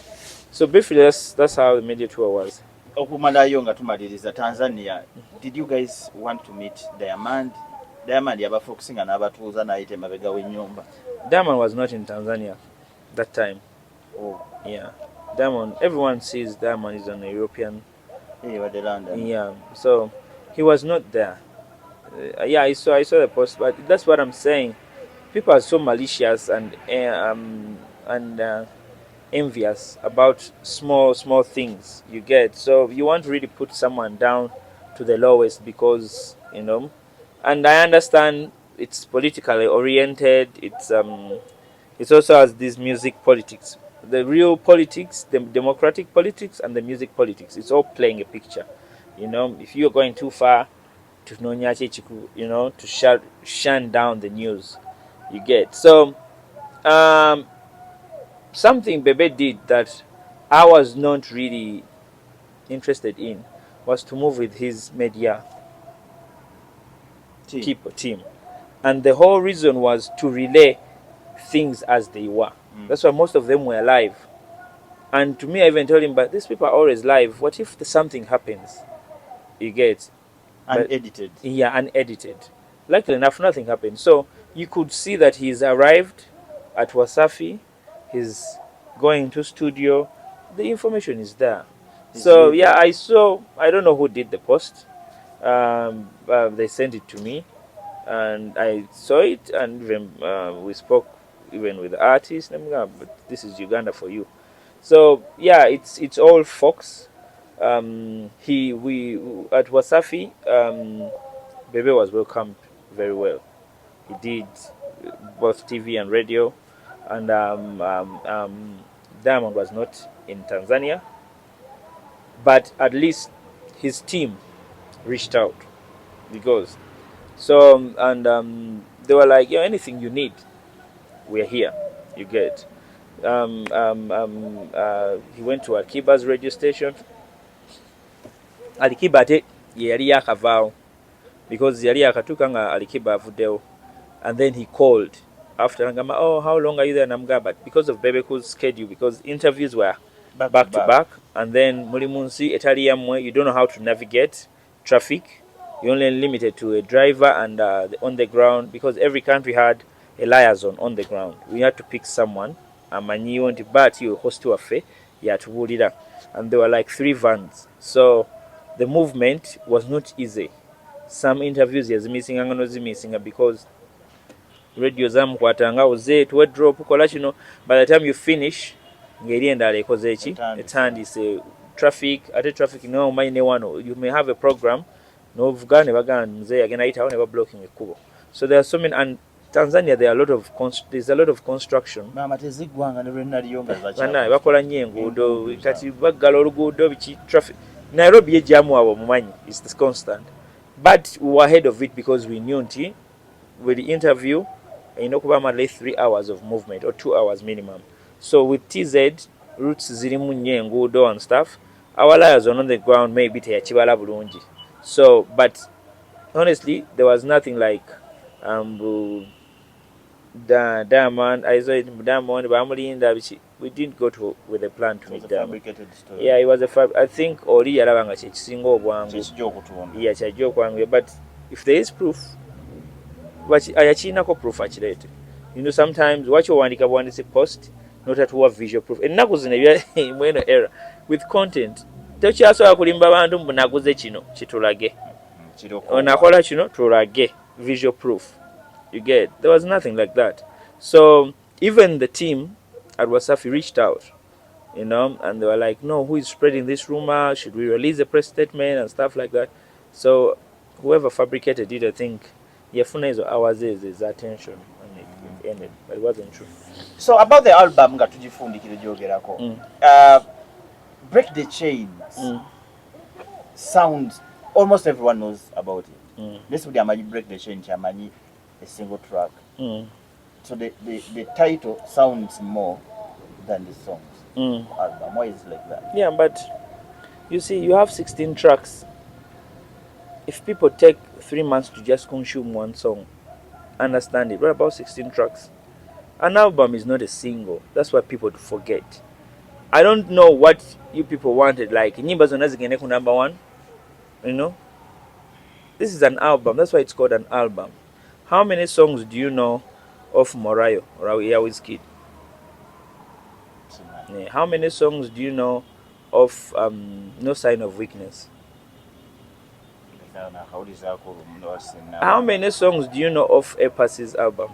So briefly, that's how the media tour was. Okumalayo nga tumaliriza Tanzania, did you guys want to meet Diamond? Diamond yaba focusing on abatuuza na ite mabega w'ennyumba. Diamond was not in Tanzania that time. Oh. Yeah. Diamond, everyone sees Diamond is an European. London. Yeah. So he was not there. Yeah, I saw the post, but that's what I'm saying. People are so malicious and envious about small things, you get. So you want to really put someone down to the lowest because, you know, and I understand it's politically oriented. It's also has this music politics, the real politics, the democratic politics, and the music politics. It's all playing a picture, you know. If you're going too far to you know, to shun down the news, you get. So something Bebe did that I was not really interested in was to move with his media team. And the whole reason was to relay things as they were. That's why most of them were live. And to me, I even told him, but these people are always live. What if something happens? You get. Unedited. Yeah, unedited. Luckily enough, nothing happened. So you could see that he's arrived at Wasafi. He's going to studio. The information is there. So yeah, I saw. I don't know who did the post. They sent it to me, and I saw it. And even we spoke even with the artist. But this is Uganda for you. So yeah, it's all Fox. We at Wasafi. Bebe was welcomed very well. He did both TV and radio. And Diamond was not in Tanzania, but at least his team reached out because they were like, yeah, anything you need, we're here. You get. He went to Alikiba's radio station. Alikiba ate yali yakavaawo because yali yakatuuka nga Alikiba avuddewo, and then he called. After Angama, oh, how long are you there? Namga, but because of Bebe Cool's schedule, because interviews were back to back, and then Mulimunsi, Italian, you don't know how to navigate traffic. You're only limited to a driver and on the ground, because every country had a liaison on the ground. We had to pick someone, and you want to bat you host to a fair, you had to hold it up, and there were like 3 vans. So the movement was not easy. Some interviews he was missing, and was missing because radio zamukwatanga oze to drop kola kino. By the time you finish ngeri endala ekoze eki etandise traffic ate traffic no mine wano, you may have a program no vugane bagana mzee agenda ita ne ba blocking ekubo. So there are so many, and Tanzania there's a lot of construction. Mama tezigwanga ne renali yonga zacha bana bakola nnyo enguudo kati baggala oluguudo biki traffic. Nairobi ejamu abo mumanyi is this constant, but we were ahead of it because we knew nti with the interview inokuba at least 3 hours of movement or 2 hours minimum. So with TZ routes zirimu nnyo enguudo and stuff, our liaison on the ground maybe teyakibala bulungi. So but honestly there was nothing like Diamond, I saw it, Diamond, Bamulinda, we didn't go to with a plan to meet Diamond. Yeah, it was I think Oli Yarabanga single one. Yeah, Chajokwangu. But if there is proof, what ayachinako proof actually. You know, sometimes what you want is a post, not at what visual proof. And nakuzine mweno error with content. Techaso akulimba bantu mbunaguze kino kitulage. Onakola kino tulage visual proof. You get. There was nothing like that. So even the team at Wasafi reached out, you know, and they were like, no, who is spreading this rumor? Should we release a press statement and stuff like that? So whoever fabricated it, I think, Yafuna is ours is attention. ended, but it wasn't true. So about the album nga tujifundikire jogerako. Break the Chains sounds, almost everyone knows about it. This would be Break the Chain chamani, a single track. So the title sounds more than the songs. Album. Why is it like that? Yeah, but you see, you have 16 tracks. If people take 3 months to just consume one song, understand it. What about 16 tracks? An album is not a single. That's why people forget. I don't know what you people wanted. Like, nyimba zona zigende ku number 1. You know? This is an album. That's why it's called an album. How many songs do you know of Morayo or Wizkid? Yeah. How many songs do you know of No Sign of Weakness? How many songs do you know of Epas's album?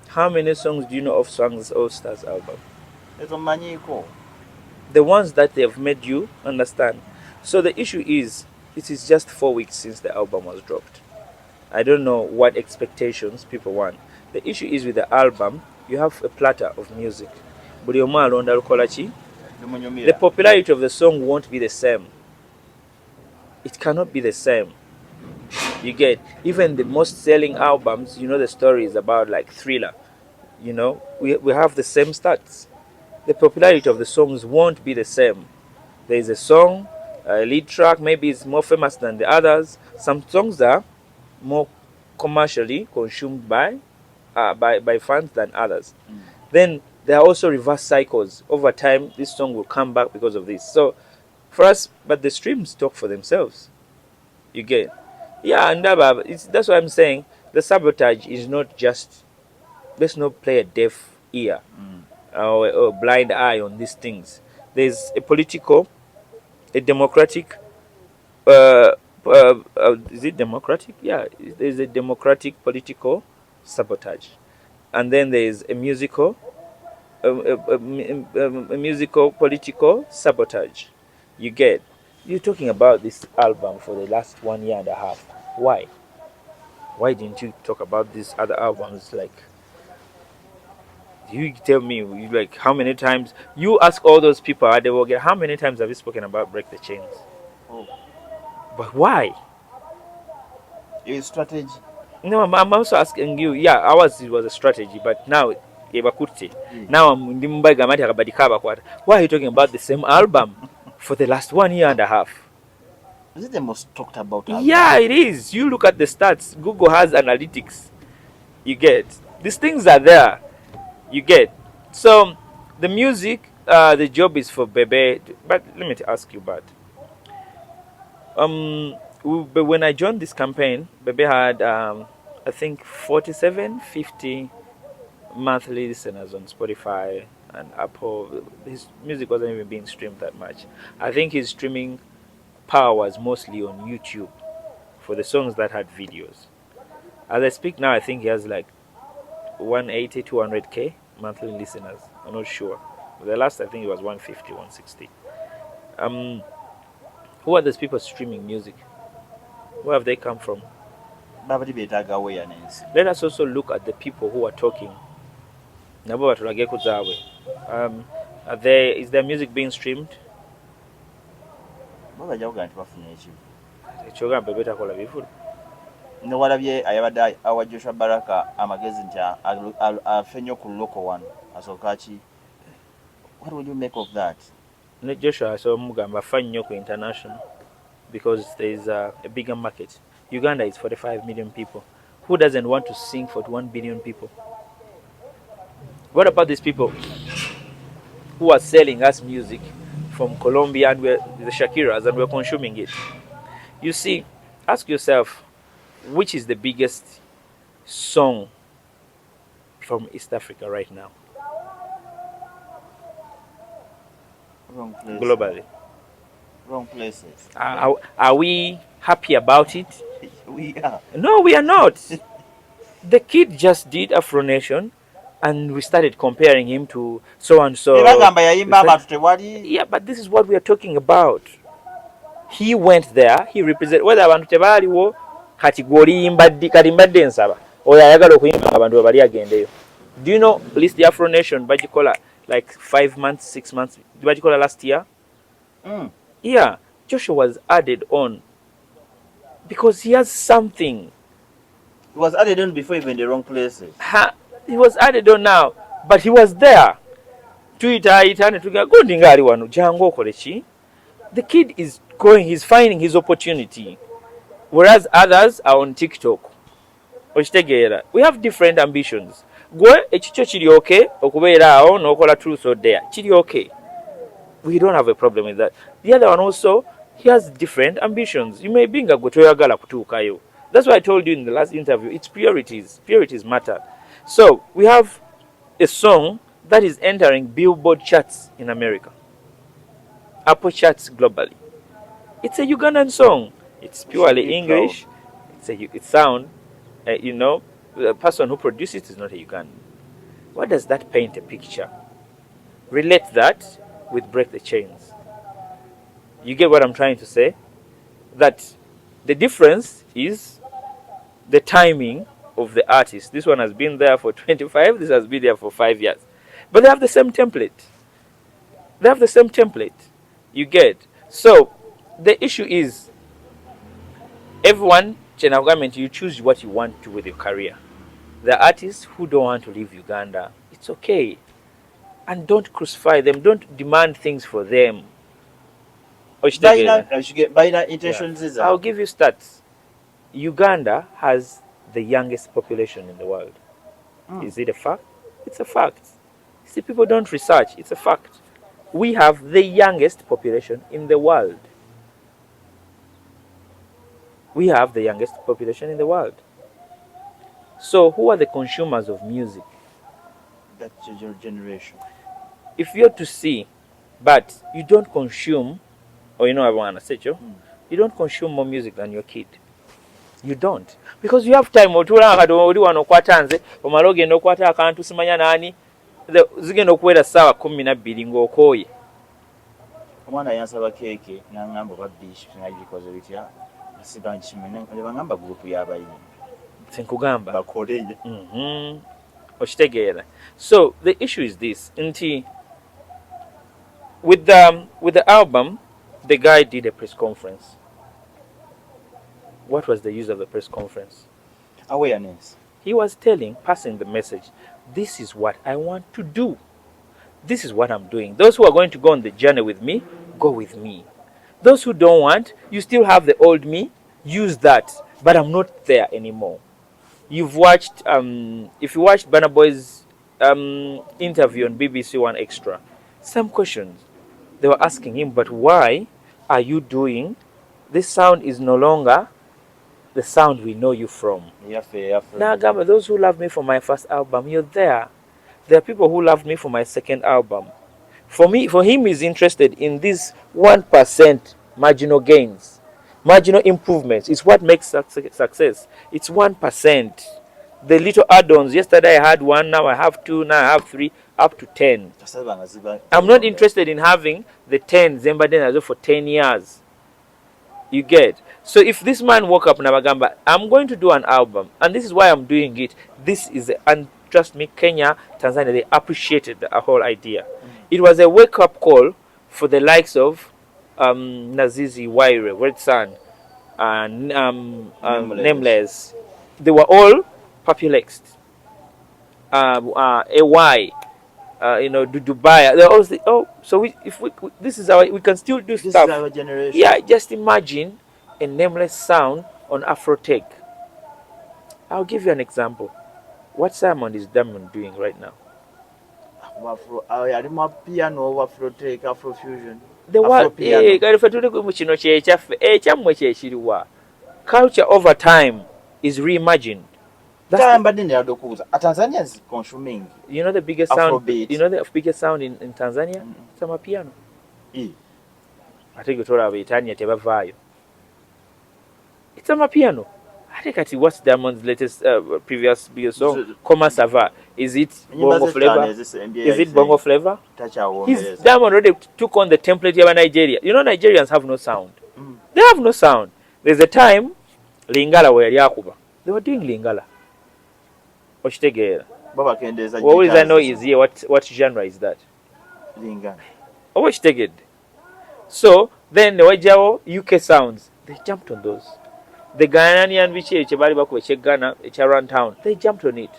How many songs do you know of Swang's All Stars album? The ones that they have made you understand. So the issue is, it is just 4 weeks since the album was dropped. I don't know what expectations people want. The issue is with the album, you have a platter of music. The popularity of the song won't be the same. It cannot be the same. You get, even the most selling albums, you know, the story is about like Thriller. You know, we have the same stats. The popularity of the songs won't be the same. There is a song, a lead track, maybe it's more famous than the others. Some songs are more commercially consumed by fans than others. Then there are also reverse cycles. Over time, this song will come back because of this. So, for us, but the streams talk for themselves. You get, yeah, and that's why I'm saying the sabotage is not just, let's not play a deaf ear or a blind eye on these things. There's a political, a democratic, is it democratic? Yeah, there's a democratic political sabotage. And then there's a musical, a musical political sabotage. You get, you're talking about this album for the last 1 year and a half. Why? Why didn't you talk about these other albums? Like, you tell me, like, how many times you ask all those people at the work, how many times have you spoken about Break the Chains? But why? It's strategy. No, I'm also asking you. Yeah, ours it was a strategy, but now now why are you talking about the same album for the last 1 year and a half? Is it the most talked about album? Yeah, it is. You look at the stats. Google has analytics. You get, these things are there. You get. So the music, the job is for Bebe. But let me ask you, but when I joined this campaign, Bebe had I think 50 monthly listeners on Spotify and Apple. His music wasn't even being streamed that much. I think his streaming power was mostly on YouTube for the songs that had videos. As I speak now, I think he has like 180, 200k monthly listeners. I'm not sure. The last I think it was 150, 160. Who are those people streaming music? Where have they come from? Let us also look at the people who are talking. Is their music being streamed? Newalabye ayabadde awa Joshua Baraka amagezi nti afenyo ku local one asokachi. What would you make of that? Joshua so mugamba fanyo ku international because there is a bigger market. Uganda is 45 million people. Who doesn't want to sing for 1 billion people? What about these people who are selling us music from Colombia and we're the Shakiras and we're consuming it? You see, ask yourself, which is the biggest song from East Africa right now? Wrong place. Globally. Wrong places. Are we happy about it? We are. No, we are not. The kid just did Afro Nation and we started comparing him to so and so. Yeah, but this is what we are talking about. He went there, he represented whether abantu tebaliwo kati gwoliyimba kati mbadde nsaba oyo ayagala okuyimba abantu bali agendeyo. Do you know at least the Afro Nation bagikola like 5 months 6 months bagikola last year? Yeah, Joshua was added on because he has something. He was added on before even the wrong places. He was added on now, but he was there. Twitter, the kid is going, he's finding his opportunity. Whereas others are on TikTok. We have different ambitions. Gwe ekicho kiri okay okubeera awo n'okola truth or dare. Kiri okay. We don't have a problem with that. The other one also, he has different ambitions. You may be nga gwe toyagala kutuukayo. That's why I told you in the last interview, it's priorities. Priorities matter. So we have a song that is entering Billboard charts in America, Apple charts globally. It's a Ugandan song. It's purely English. It's sound. You know, the person who produced it is not a Ugandan. What does that paint a picture? Relate that with Break the Chains. You get what I'm trying to say? That the difference is the timing of the artist. This one has been there for 25, this has been there for 5 years. But they have the same template. They have the same template. You get. So the issue is everyone, government, you choose what you want to with your career. The artists who don't want to leave Uganda, it's okay. And don't crucify them. Don't demand things for them. I'll give you stats. Uganda has the youngest population in the world. Is it a fact? It's a fact. See, people don't research. It's a fact. We have the youngest population in the world. We have the youngest population in the world. So who are the consumers of music? That's your generation. If you're to see, but you don't consume, or you know I want to say, you don't consume more music than your kid. You don't. Because you have time. Zigenda okuwera ssaawa 12 ng'okooye. Omwana yansaba keeke n'angamba babbishi ng'agikoze bitya nasiba nkimene bangamba gurupu y'abayimbi sinkugamba bakoleye. Okitegeera. So the issue is this nti with the album the guy did a press conference. What was the use of the press conference? Awareness. He was passing the message. This is what I want to do. This is what I'm doing. Those who are going to go on the journey with me, go with me. Those who don't want, you still have the old me, use that. But I'm not there anymore. You've watched, if you watched Burna Boy's interview on BBC One Extra, some questions. They were asking him, but why are you doing, this sound is no longer the sound we know you from. Now, Gamba, those who love me for my first album, you're there. There are people who loved me for my second album. For him, he's interested in these 1% marginal gains, marginal improvements. It's what makes success. It's 1%. The little add-ons. Yesterday I had 1, now I have 2, now I have 3, up to 10. I'm not interested in having the 10 Zembadena for 10 years. You get. So if this man woke up Nabagamba, I'm going to do an album, and this is why I'm doing it. This is, and trust me, Kenya, Tanzania, they appreciated the whole idea. It was a wake-up call for the likes of Nazizi, Waire, Red Sun, and Nameless. They were all perplexed. AY, Dubai. They all say, oh, so this is we can still do stuff. This is our generation. Yeah, just imagine a Nameless sound on Afrotech. I'll give you an example. What Simon is Diamond doing right now? Piano, Afrotech, Afrofusion. Culture over time is reimagined. Tanzanians consuming. You know the biggest sound. Afrobeat. You know the biggest sound in Tanzania? It's a piano. I think you told about Itania Tebavayo. It's a piano. I think what's Diamond's latest previous biggest song? Commercializing. Is it bongo flavor? Is it bongo flavor? Diamond already took on the template of Nigeria. You know Nigerians have no sound. They have no sound. There's a time Lingala were Yakuba. They were doing Lingala. Oshitegeera. Baba kendeza. What is I know is here, what genre is that? Linga. Oshitegeera. So then the wajao UK sounds, they jumped on those. The Ghanaian bichi echebali bakuba Ghana, around town, they jumped on it.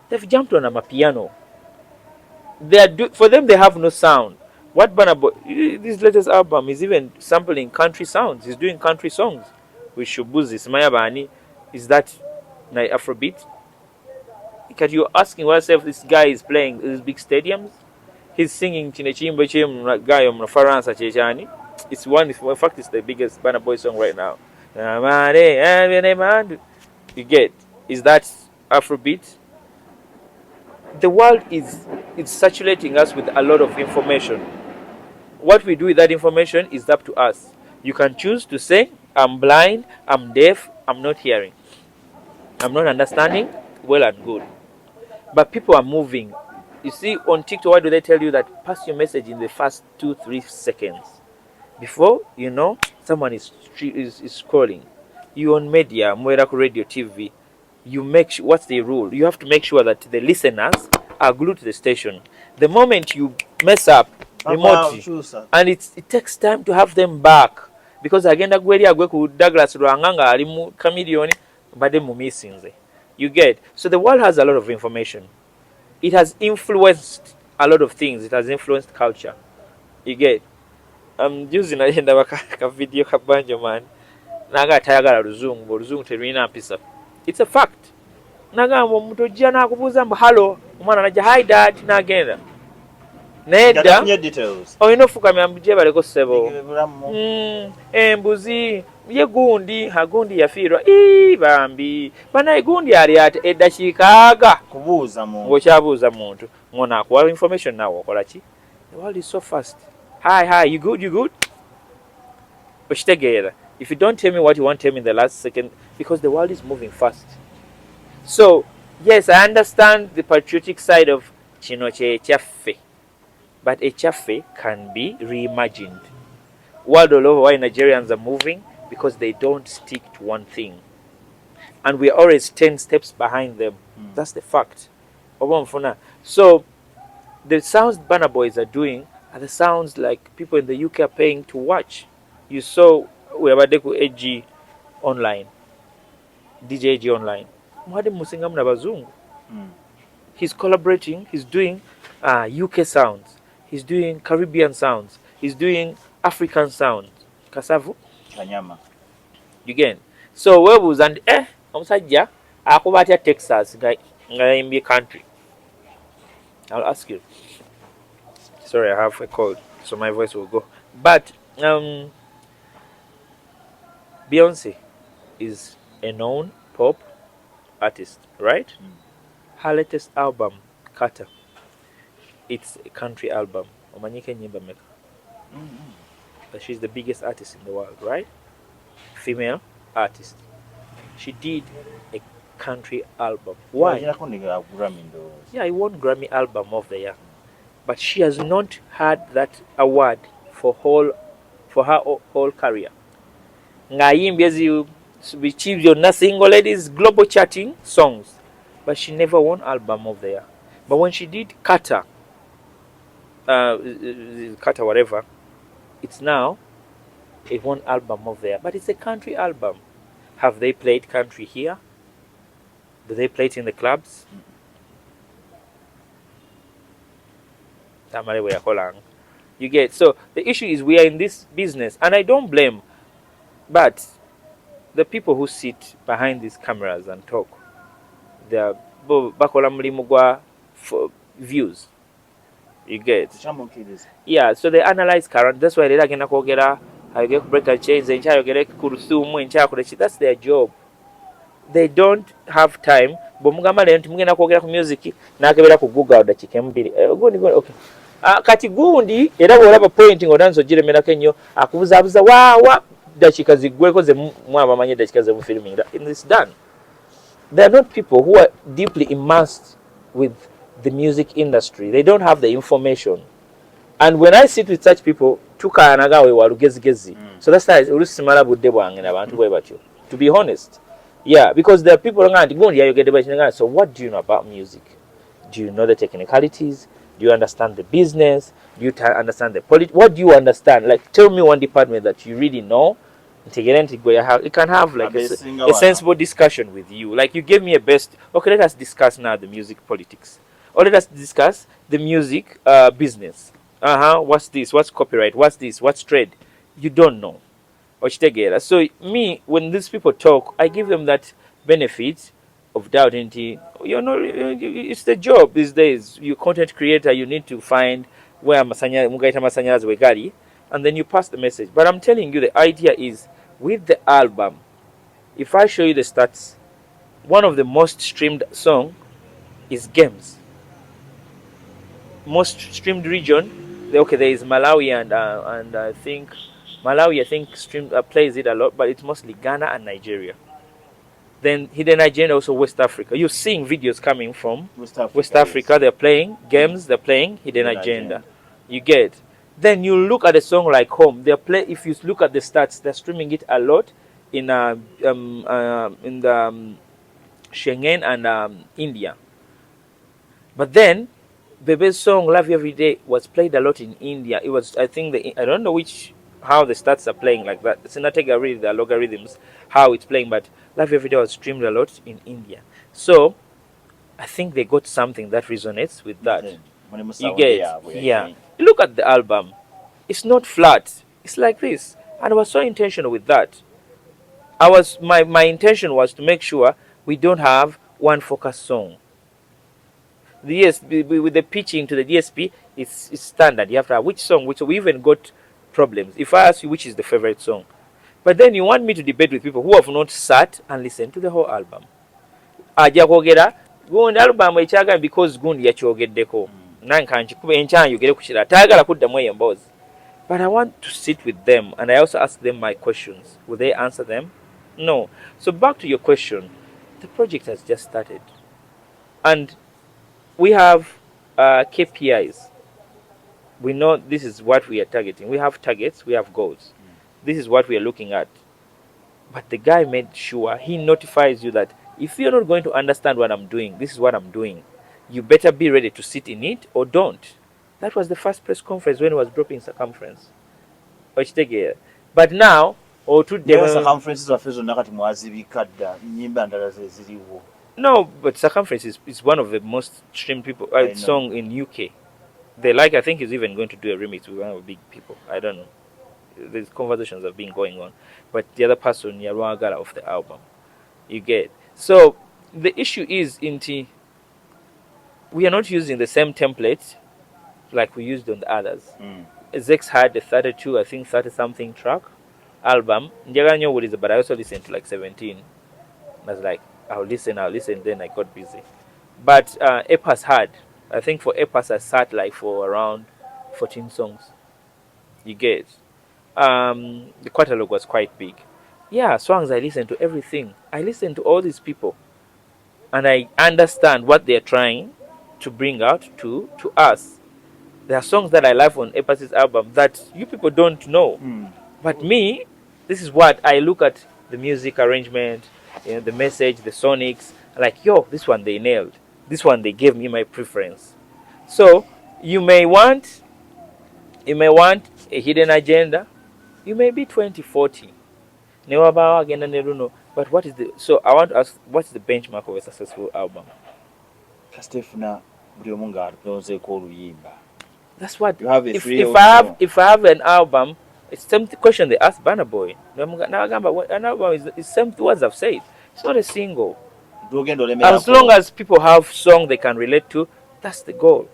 They've jumped on a piano. For them they have no sound. What Burna Boy, this latest album is even sampling country sounds. He's doing country songs with Shubuzi, Smayabani. Is that Afrobeat? Because you're asking yourself, this guy is playing these big stadiums. He's singing Chinechimbo Chim guy on Faransa Chechani. It's one, in fact, it's the biggest Burna Boy song right now. You get, is that Afrobeat? The world is saturating us with a lot of information. What we do with that information is up to us. You can choose to say, I'm blind, I'm deaf, I'm not hearing, I'm not understanding, well and good. But people are moving. You see, on TikTok, why do they tell you that pass your message in the first 2-3 seconds? Before you know, someone is scrolling. You on media, Mweraku Radio, TV. You make sure, what's the rule? You have to make sure that the listeners are glued to the station. The moment you mess up remotely, and it takes time to have them back, because agenda gweri agwe ku Douglas Rwanganga ali mu chameleon bade mu missing. You get, so the world has a lot of information. It has influenced a lot of things. It has influenced culture. You get, I'm using a video kabanjo man naga tayagala luzungu terina pisa. It's a fact. Nagamba omuntu ojja nakubuuza mbu halo omwana najja hi dad n'agenda nedda olina ofukamya mbuje baleko ssebo embuzi ye gundi hagundi yafiirwa bambi banaye gundi ali ate eddakiika aga kubuuza muntu ng'okyabuuza muntu ng'ono akuwa information naawe okola ki? The world is so fast. Hi, you good? Okitegeera. If you don't tell me what you want to tell me in the last second, because the world is moving fast. So, yes, I understand the patriotic side of kino kyaffe, but ekyaffe can be reimagined. World all over, why Nigerians are moving? Because they don't stick to one thing. And we are always 10 steps behind them. That's the fact. So, the sounds Burna Boys are doing are the sounds like people in the UK are paying to watch. You saw Weabadeku AG online, DJ AG online. He's collaborating, he's doing UK sounds, he's doing Caribbean sounds, he's doing African sounds. Kasavu? Kanyama. You get. So where was and omusajja akubatya Texas nga in country. I'll ask you. Sorry, I have a cold, so my voice will go. But Beyonce is a known pop artist, right? Her latest album, Carter, it's a country album. But she's the biggest artist in the world, right? Female artist. She did a country album. Why? Yeah, I won Grammy Album of the Year. But she has not had that award for her whole career. Ngayimbye zichieved na single ladies global charting songs, but she never won Album of the Year. But when she did Carter, whatever, it's now a one Album of the Year. But it's a country album. Have they played country here? Do they play it in the clubs? You get. So the issue is we are in this business, and I don't blame, but the people who sit behind these cameras and talk, they are bakola mulimu gwa for views. You get. Yeah, so they analyze current. That's why they are gonna kogera. I get break a chains and that's their job. They don't have time. Bomugamba lento mugenda kwogera ku music nakebera ku Google dakika mbiri. Okay. Kati gundi era bwolaba pointing odanzo giremera kenyo akubuzabuza wa dakika zigweko ze mwaba manye dakika ze mu filming. And it's done. They are not people who are deeply immersed with the music industry. They don't have the information. And when I sit with such people, tukaanagawe walugezigezi. So that's why urusimala budde bwange nabantu bwe batyo. To be honest, Yeah, because there are people around go here, you get the. So what do you know about music? Do you know the technicalities? Do you understand the business? Do you understand the what do you understand? Like, tell me one department that you really know. It can have like a sensible discussion with you. Like, you gave me a best. Okay, let us discuss now the music politics, or let us discuss the music business. What's this? What's copyright? What's this? What's trade? You don't know. So me, when these people talk, I give them that benefit of doubt. It's the job these days. You content creator, you need to find where mugaita masanyalazi wegari, and then you pass the message. But I'm telling you, the idea is with the album. If I show you the stats, one of the most streamed song is games. Most streamed region, okay, there is Malawi and I think Malawi, plays it a lot, but it's mostly Ghana and Nigeria. Then Hidden Agenda, also West Africa. You're seeing videos coming from West Africa. Yes. They're playing games. They're playing Hidden Agenda. You get. Then you look at a song like Home. If you look at the stats, they're streaming it a lot in the Schengen and India. But then Bebe's song Love You Every Day was played a lot in India. It was, I think, I don't know how the stats are playing like that. It's not the logarithms, how it's playing, but Love You Every Day was streamed a lot in India. So I think they got something that resonates with that. You get, yeah. Look at the album. It's not flat. It's like this. And I was so intentional with that. My intention was to make sure we don't have one focus song. With the pitching to the DSP, it's standard. You have to have which song, which we even got problems. If I ask you which is the favorite song, but then you want me to debate with people who have not sat and listened to the whole album. Ajja kwogera gundi album ekyaga because gundi yakyogeddeko nankanki kuba enkya yogere ku kirala taagala kuddamu eyo emboozi. But I want to sit with them and I also ask them my questions. Will they answer them? No. So back to your question, the project has just started and we have KPIs. We know this is what we are targeting. We have targets, we have goals. This is what we are looking at. But the guy made sure he notifies you that if you're not going to understand what I'm doing, this is what I'm doing. You better be ready to sit in it or don't. That was the first press conference when he was dropping circumference. But now, circumferences no, but circumference is one of the most streamed song in UK. I think he's even going to do a remix with one of the big people. I don't know. These conversations have been going on. But the other person, Yarwagara of the album. You get. So the issue is we are not using the same template like we used on the others. Zex had a 32, I think 30-something track album. But I also listened to like 17. I was like, I'll listen, then I got busy. But Epas had, I think for Epas I sat like for around 14 songs. You get. The catalog was quite big. Yeah, songs, I listened to everything. I listened to all these people. And I understand what they're trying to bring out to us. There are songs that I love on Epas's album that you people don't know. But me, this is what I look at: the music arrangement, the message, the sonics. Like, this one they nailed. This one they gave me my preference. So you may want a hidden agenda. You may be 2040. But what is so I want to ask, what's the benchmark of a successful album? That's what you have. If I have an album, it's the same question they asked Banner Boy. An album is the same words I've said. It's not a single. As long as people have songs they can relate to, that's the goal.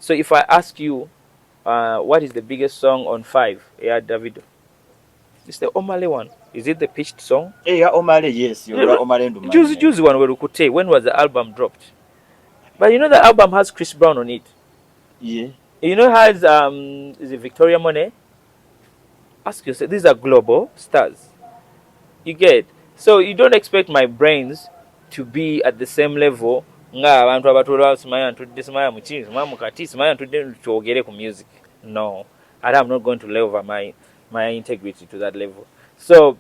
So if I ask you, what is the biggest song on 5? Yeah, Davido. It's the Omale one. Is it the pitched song? Yeah, Omale, yes. You're Omale. Juicy one where Rukute. When was the album dropped? But you know the album has Chris Brown on it. Yeah. You know it has is it Victoria Monet? Ask yourself, these are global stars. You get. So you don't expect my brains to be at the same level. No, I am not going to lower my integrity to that level. So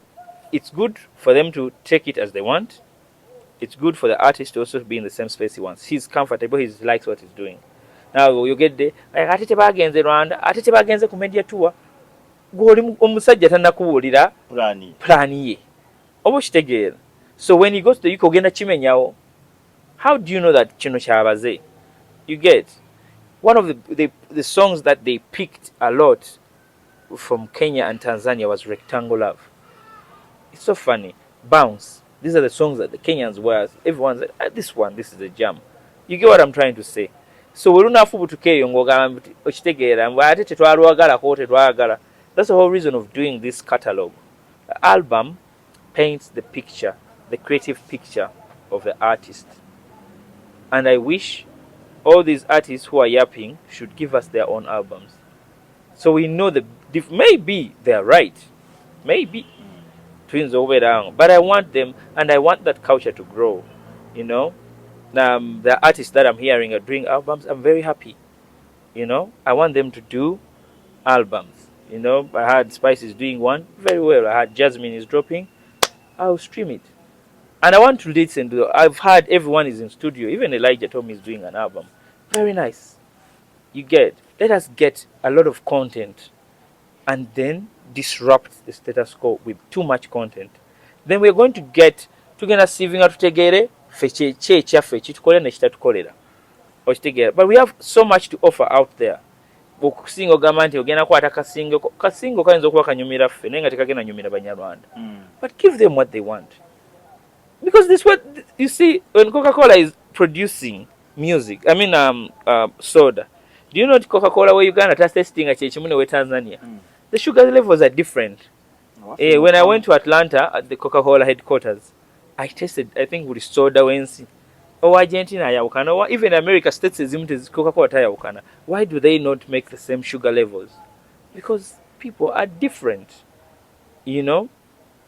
it's good for them to take it as they want. It's good for the artist to also be in the same space he wants. He's comfortable, he likes what he's doing. Now you get the ate tebagenze Rwanda, ate tebagenze ku media tour. Gwoli omusajja tannakuwulira plani ye. Oba kitegeera. So when he goes to the UK ogenda kimenyawo. How do you know that kino kyabaze? You get one of the songs that they picked a lot from Kenya and Tanzania was Rectangle Love. It's so funny. Bounce. These are the songs that the Kenyans were. Everyone's like, this is a jam. You get what I'm trying to say? So we don't have to carry on. That's the whole reason of doing this catalog. The album paints the picture, the creative picture of the artist. And I wish all these artists who are yapping should give us their own albums. So we know maybe they're right. Maybe. Twins over down. But I want them, and I want that culture to grow. You know? The artists that I'm hearing are doing albums. I'm very happy. You know? I want them to do albums. You know? I heard Spice is doing one. Very well. I heard Jasmine is dropping. I'll stream it. And I want to listen to. I've heard everyone is in studio. Even Elijah told me he's doing an album. Very nice. You get. Let us get a lot of content, and then disrupt the status quo with too much content. Then we're going to get tugenda sivinga tutegere feche kyaffe kitukole ne kitatukolera. Okitegera. But we have so much to offer out there. Okusinga ogamba nti ogenda kwata kasingo kayinza okuba kanyumira ffe naye nga tekagenda nyumira Banyarwanda. But give them what they want. Because this what you see when Coca-Cola is producing music. I mean soda. Do you know Coca-Cola where Uganda testing at Chechimuno with Tanzania? The sugar levels are different. When I went to Atlanta at the Coca-Cola headquarters, I tasted, I think, with soda wensi. Oh, Argentina yawukana. Even America states is Coca-Cola yawukana. Why do they not make the same sugar levels? Because people are different. You know?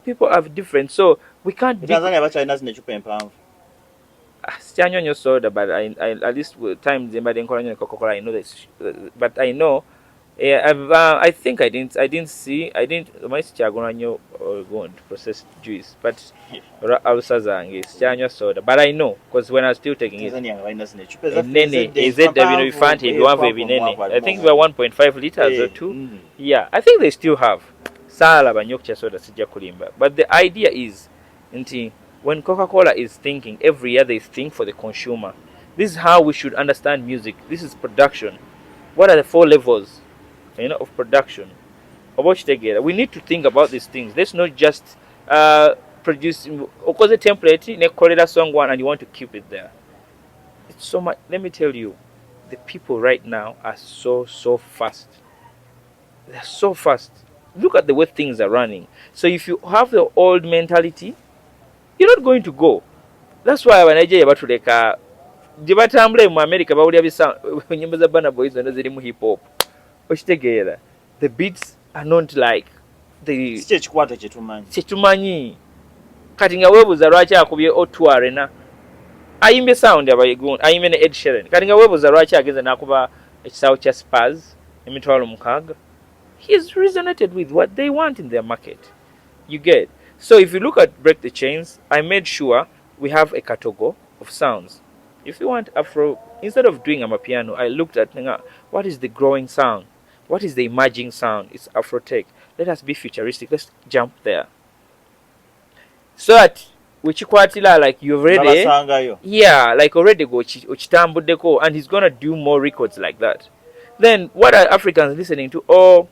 People are different. So we can't be... Tanzania China's nechupa empanvu. Sianyonyo soda, but I at least with time Coca-Cola I know this, but I know I think I didn't my sichagonanyo or going to process juice, but Ausazangi sianyo soda, but I know because when I was still taking it nene is it I think we are 1.5 liters or 2. Yeah, I think they still have sala banyokcha soda sija kulimba, but the idea is when Coca-Cola is thinking, every year they think for the consumer. This is how we should understand music. This is production. What are the 4 levels, of production? We need to think about these things. Let's not just produce because the template in a corridor song one and you want to keep it there. It's so much. Let me tell you, the people right now are so fast. They're so fast. Look at the way things are running. So if you have the old mentality, you're not going to go. That's why when I say about the Jibatambule in America, but we have when you Bana Boys and the hip hop, the beats are not like the Chetumani. Cutting away with the Raja could be O2 arena. I may sound about going. I mean Ed Sheeran. Cutting away with the Raja against the Nakuba, South Spaz, Emitwalo Mukag. He's resonated with what they want in their market. You get. So if you look at Break the Chains, I made sure we have a category of sounds. If you want Afro, instead of doing Amapiano, I looked at what is the growing sound? What is the emerging sound? It's Afro tech. Let us be futuristic. Let's jump there. So that Uchikwatila, like you've already, yeah, like already go Uchitambo Deco, and he's gonna do more records like that. Then what are Africans listening to? Oh,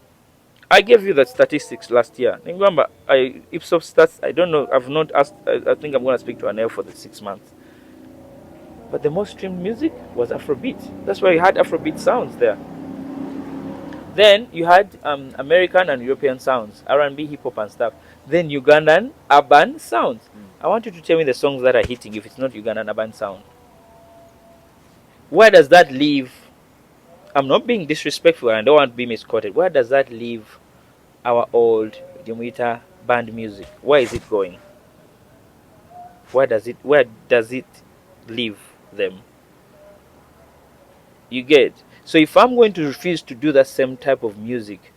I gave you the statistics last year. Remember, Ipsos stats, I don't know, I've not asked, I think I'm going to speak to Anel for the 6 months. But the most streamed music was Afrobeat. That's why you had Afrobeat sounds there. Then you had American and European sounds, R&B, hip-hop and stuff. Then Ugandan urban sounds. I want you to tell me the songs that are hitting if it's not Ugandan urban sound. Where does that leave? I'm not being disrespectful and I don't want to be misquoted. Where does that leave our old Jumuita band music? Where is it going? Where does it leave them? You get. So if I'm going to refuse to do that same type of music,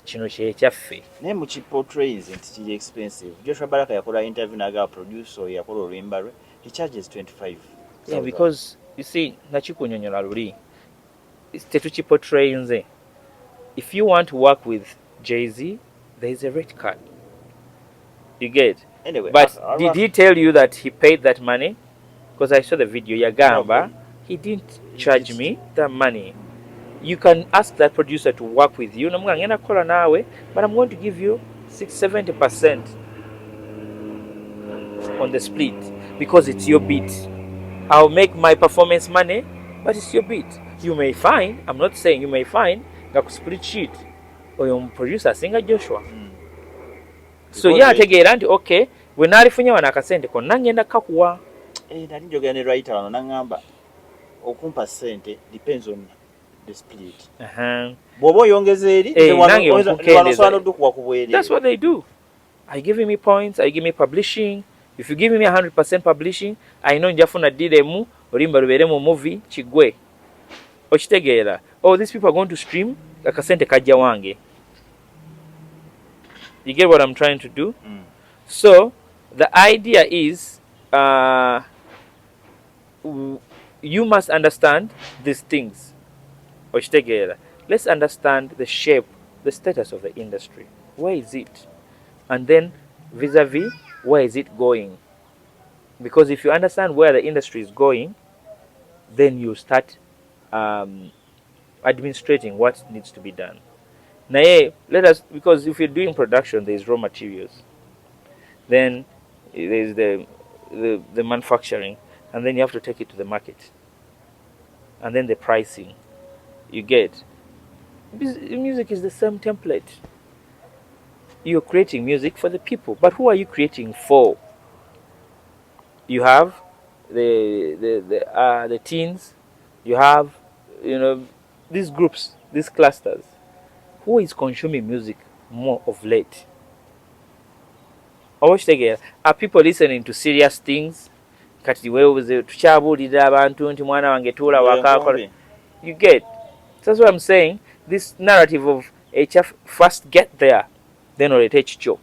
kino kyekyaffe. Naye mu portrays nti kiri expensive. Joshua Baraka yakola interview naga producer yakola oluyimba lwe. He charges 25. Yeah, because you see nakikunyonyola luli. Tetukiportray nze. If you want to work with Jay-Z, there is a rate card. You get? Anyway, but did he tell you that he paid that money? Because I saw the video. Yagamba, he didn't charge me that money. You can ask that producer to work with you. But I'm going to give you 70% on the split because it's your beat. I'll make my performance money, but it's your beat. You may find, I'm not saying you may find, a split sheet or your producer singer Joshua. So yeah, tegeera nti okay, we nalifunye wana akasente ko nangenda kakuwa. Nali njogera ne writer wano nangamba okumpa sente depends on the split. Bwoba oyongeza eri that's what they do. I give me points, I give me publishing. If you give me 100% publishing, I know njafuna diremu olimba luberemu movie kigwe. Okitegeera. Oh, these people are going to stream akasente kajja wange. You get what I'm trying to do? So the idea is you must understand these things. Let's understand the shape, the status of the industry. Where is it? And then vis-a-vis, where is it going? Because if you understand where the industry is going, then you start administrating what needs to be done. Now, because if you're doing production, there's raw materials. Then there's the manufacturing, and then you have to take it to the market. And then the pricing. You get. Music is the same template. You're creating music for the people, but who are you creating for? You have the teens. You have, these groups, these clusters. Who is consuming music more of late? Are people listening to serious things? You get. That's what I'm saying. This narrative of HF, first get there, then teach you.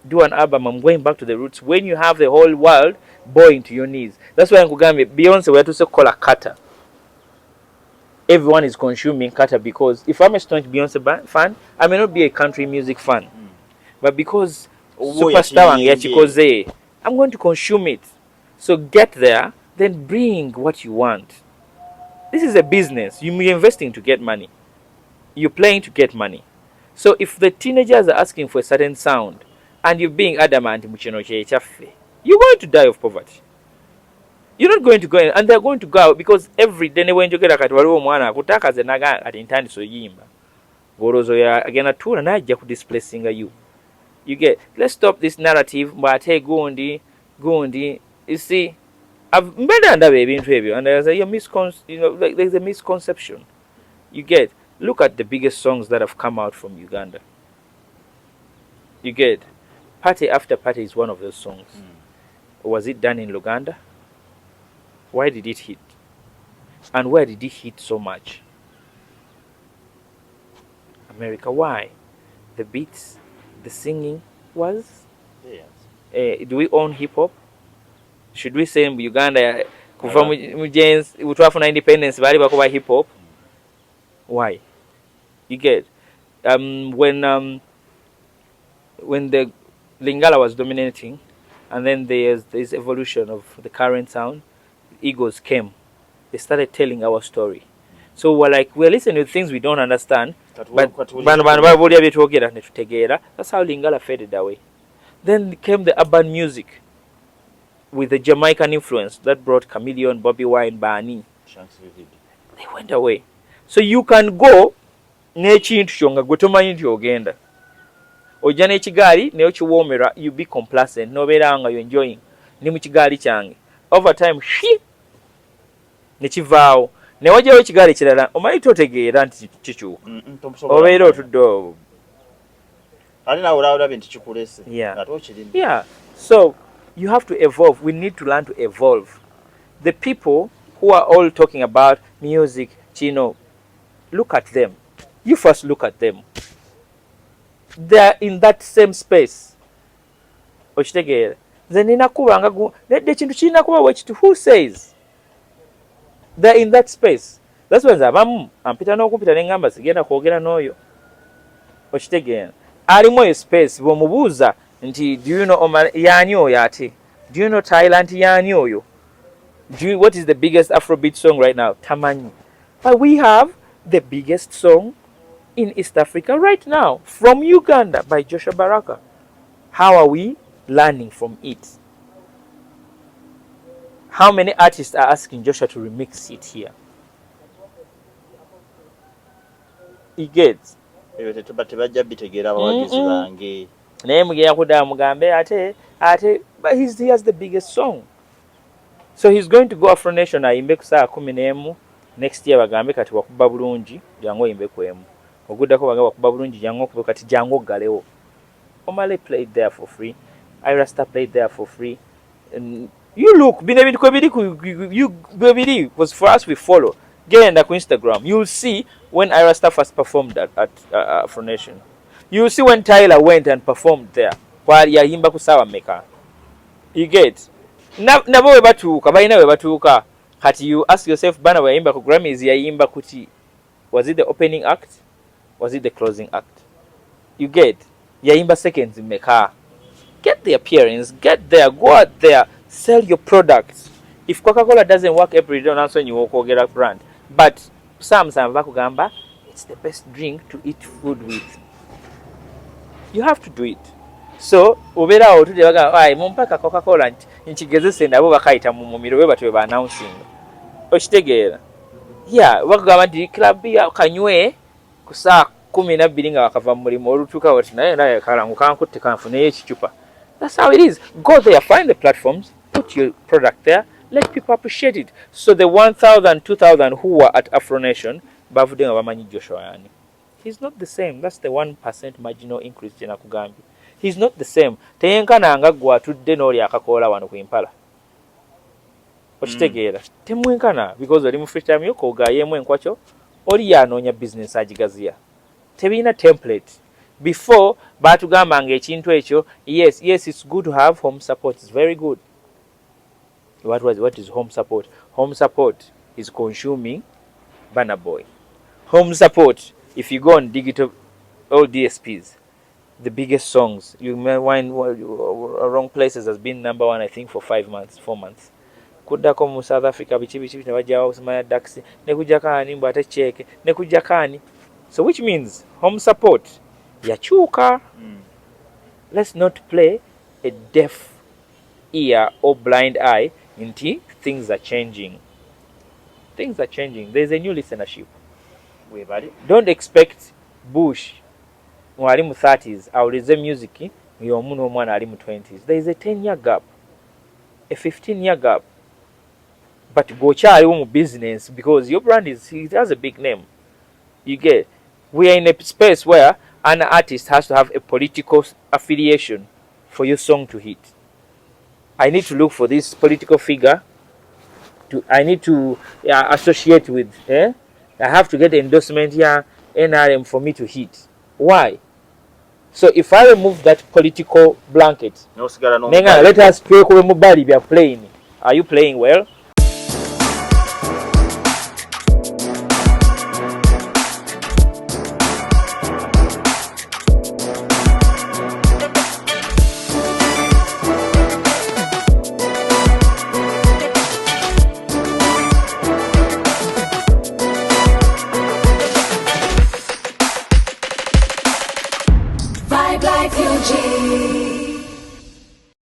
Do an album, I'm going back to the roots. When you have the whole world bowing to your knees. That's why Beyonce, we have to say call a cutter. Everyone is consuming Kata because if I'm a staunch Beyonce fan, I may not be a country music fan. But because Superstar Yachikoze, I'm going to consume it. So get there, then bring what you want. This is a business. You're investing to get money. You're playing to get money. So if the teenagers are asking for a certain sound and you're being adamant, you're going to die of poverty. You're not going to go in, and they're going to go out because every day when you get a katwaliwo mwana kutaka zenaga at intani so yimba gorozo ya agena tuna na ajja ku displacing you. You get. Let's stop this narrative but hey gundi. You see, I've made under ebintu ebyo and there's there's a misconception. You get. Look at the biggest songs that have come out from Uganda. You get. Party After Party is one of those songs. Was it done in Luganda? Why did it hit? And where did it hit so much? America, why? The beats, the singing was? Yes. Do we own hip-hop? Should we say in Uganda, kuva mujenzi, utwafuna independence, bali bakuba hip-hop? Why? You get? When the Lingala was dominating, and then there's this evolution of the current sound, egos came. They started telling our story. So we're listening to things we don't understand. But that's how Lingala faded away. Then came the urban music with the Jamaican influence that brought Chameleon, Bobby Wine, Barney. They went away. So you can go nechintu shonga gotomanyi nti ogenda. Ojja n'ekigaali ne okiwoomera, you be complacent, nobeera nga you enjoying. Ni mu kigaali kyange. Over time, ne kivaawo. Ne wajjawo ekigaali kirala, omanyi totegeera nti kikyuka. Obeera otudde. Yeah. So you have to evolve. We need to learn to evolve. The people who are all talking about music, Chino, look at them. You first look at them. they are in that same space. Okitegeera nze nina kuba nga nedde ekintu kirina kuba wekitu. Who says they're in that space? That's why nze abamu ampita n'okumpita ne ngamba sigenda kwogera n'oyo. Okitegeera alimu eyo space bw'omubuuza nti do you know yaani oyo ate, do you know Thailand yaani oyo, what is the biggest Afrobeat song right now? Tamanyi. But we have the biggest song in East Africa right now from Uganda by Joshua Baraka. How are we learning from it? How many artists are asking Joshua to remix it here? He gets. But he has the biggest song. So he's going to go Afro Nation ayimbe ku saa 10 next year bagambe kati wakuba bulungi jangu oyimbe kwemu. Ogudako bagambe wakuba bulungi jangu okuba kati jangu ogalewo. Omale played there for free. Irasta played there for free. And you look, you was for us we follow. Get on Instagram. You'll see when Irasta first performed at Afro Nation. You'll see when Tyler went and performed there. While yayimba kusawa meka. You get. Nabo we batuuka, balina we batuuka. Kati you ask yourself, bana yayimba ku Grammys yayimba kuti. Was it the opening act? Was it the closing act? You get. Yayimba seconds meka. Get the appearance, get there, go out there, sell your products. If Coca-Cola doesn't work every day, don't answer you will get a brand. But some bakugamba, it's the best drink to eat food with. You have to do it. So, ubera otu de baga, ay mumpaka Coca-Cola nchigezese nabo bakaita mu mumiro we batwe ba announcing. Okitegeera. Yeah, bakugamba ndi club ya kanywe kusa 12 nga bakava mu mulimo olutuka wati naye kalangu kankutte kanfune ekichupa. That's how it is. Go there, find the platforms, put your product there, let people appreciate it. So the 1,000, 2,000 who were at Afro Nation, bavudenga bamanyi Joshua yani. He's not the same. That's the 1% marginal increase jena kugambi. He's not the same. Teyenkana nga gwa tudde n'oli akakola wano ku Impala. Okitegeera. Temwenkana because oli mu freestyle yoko ga yemu enkwacho oli yanoonya business agigaziya. Tebina template. Before batugamba nga ekintu ekyo, yes it's good to have home support. It's very good. What is home support? Home support is consuming Banner Boy. Home support, if you go on digital all DSPs, the biggest songs you may find wrong places has been number 1 I think for 4 months. Kudako mu South Africa bichi ne bajawo Smaya Daxi ne kujakani mbate cheke ne kujakani. So which means home support yachuka. Let's not play a deaf ear or blind eye into things are changing. Things are changing. There's a new listenership. Don't expect Bush mwali mu 30s awulize music y'omuntu omwana ali mu 20s. There is a 10-year gap, a 15-year gap. But gokyaliwo mu business because your brand it has a big name. You get. We are in a space where an artist has to have a political affiliation for your song to hit. I need to look for this political figure. I need to associate with. I have to get the endorsement here, NRM, for me to hit. Why? So if I remove that political blanket, let us play mobile. We are playing. Are you playing well?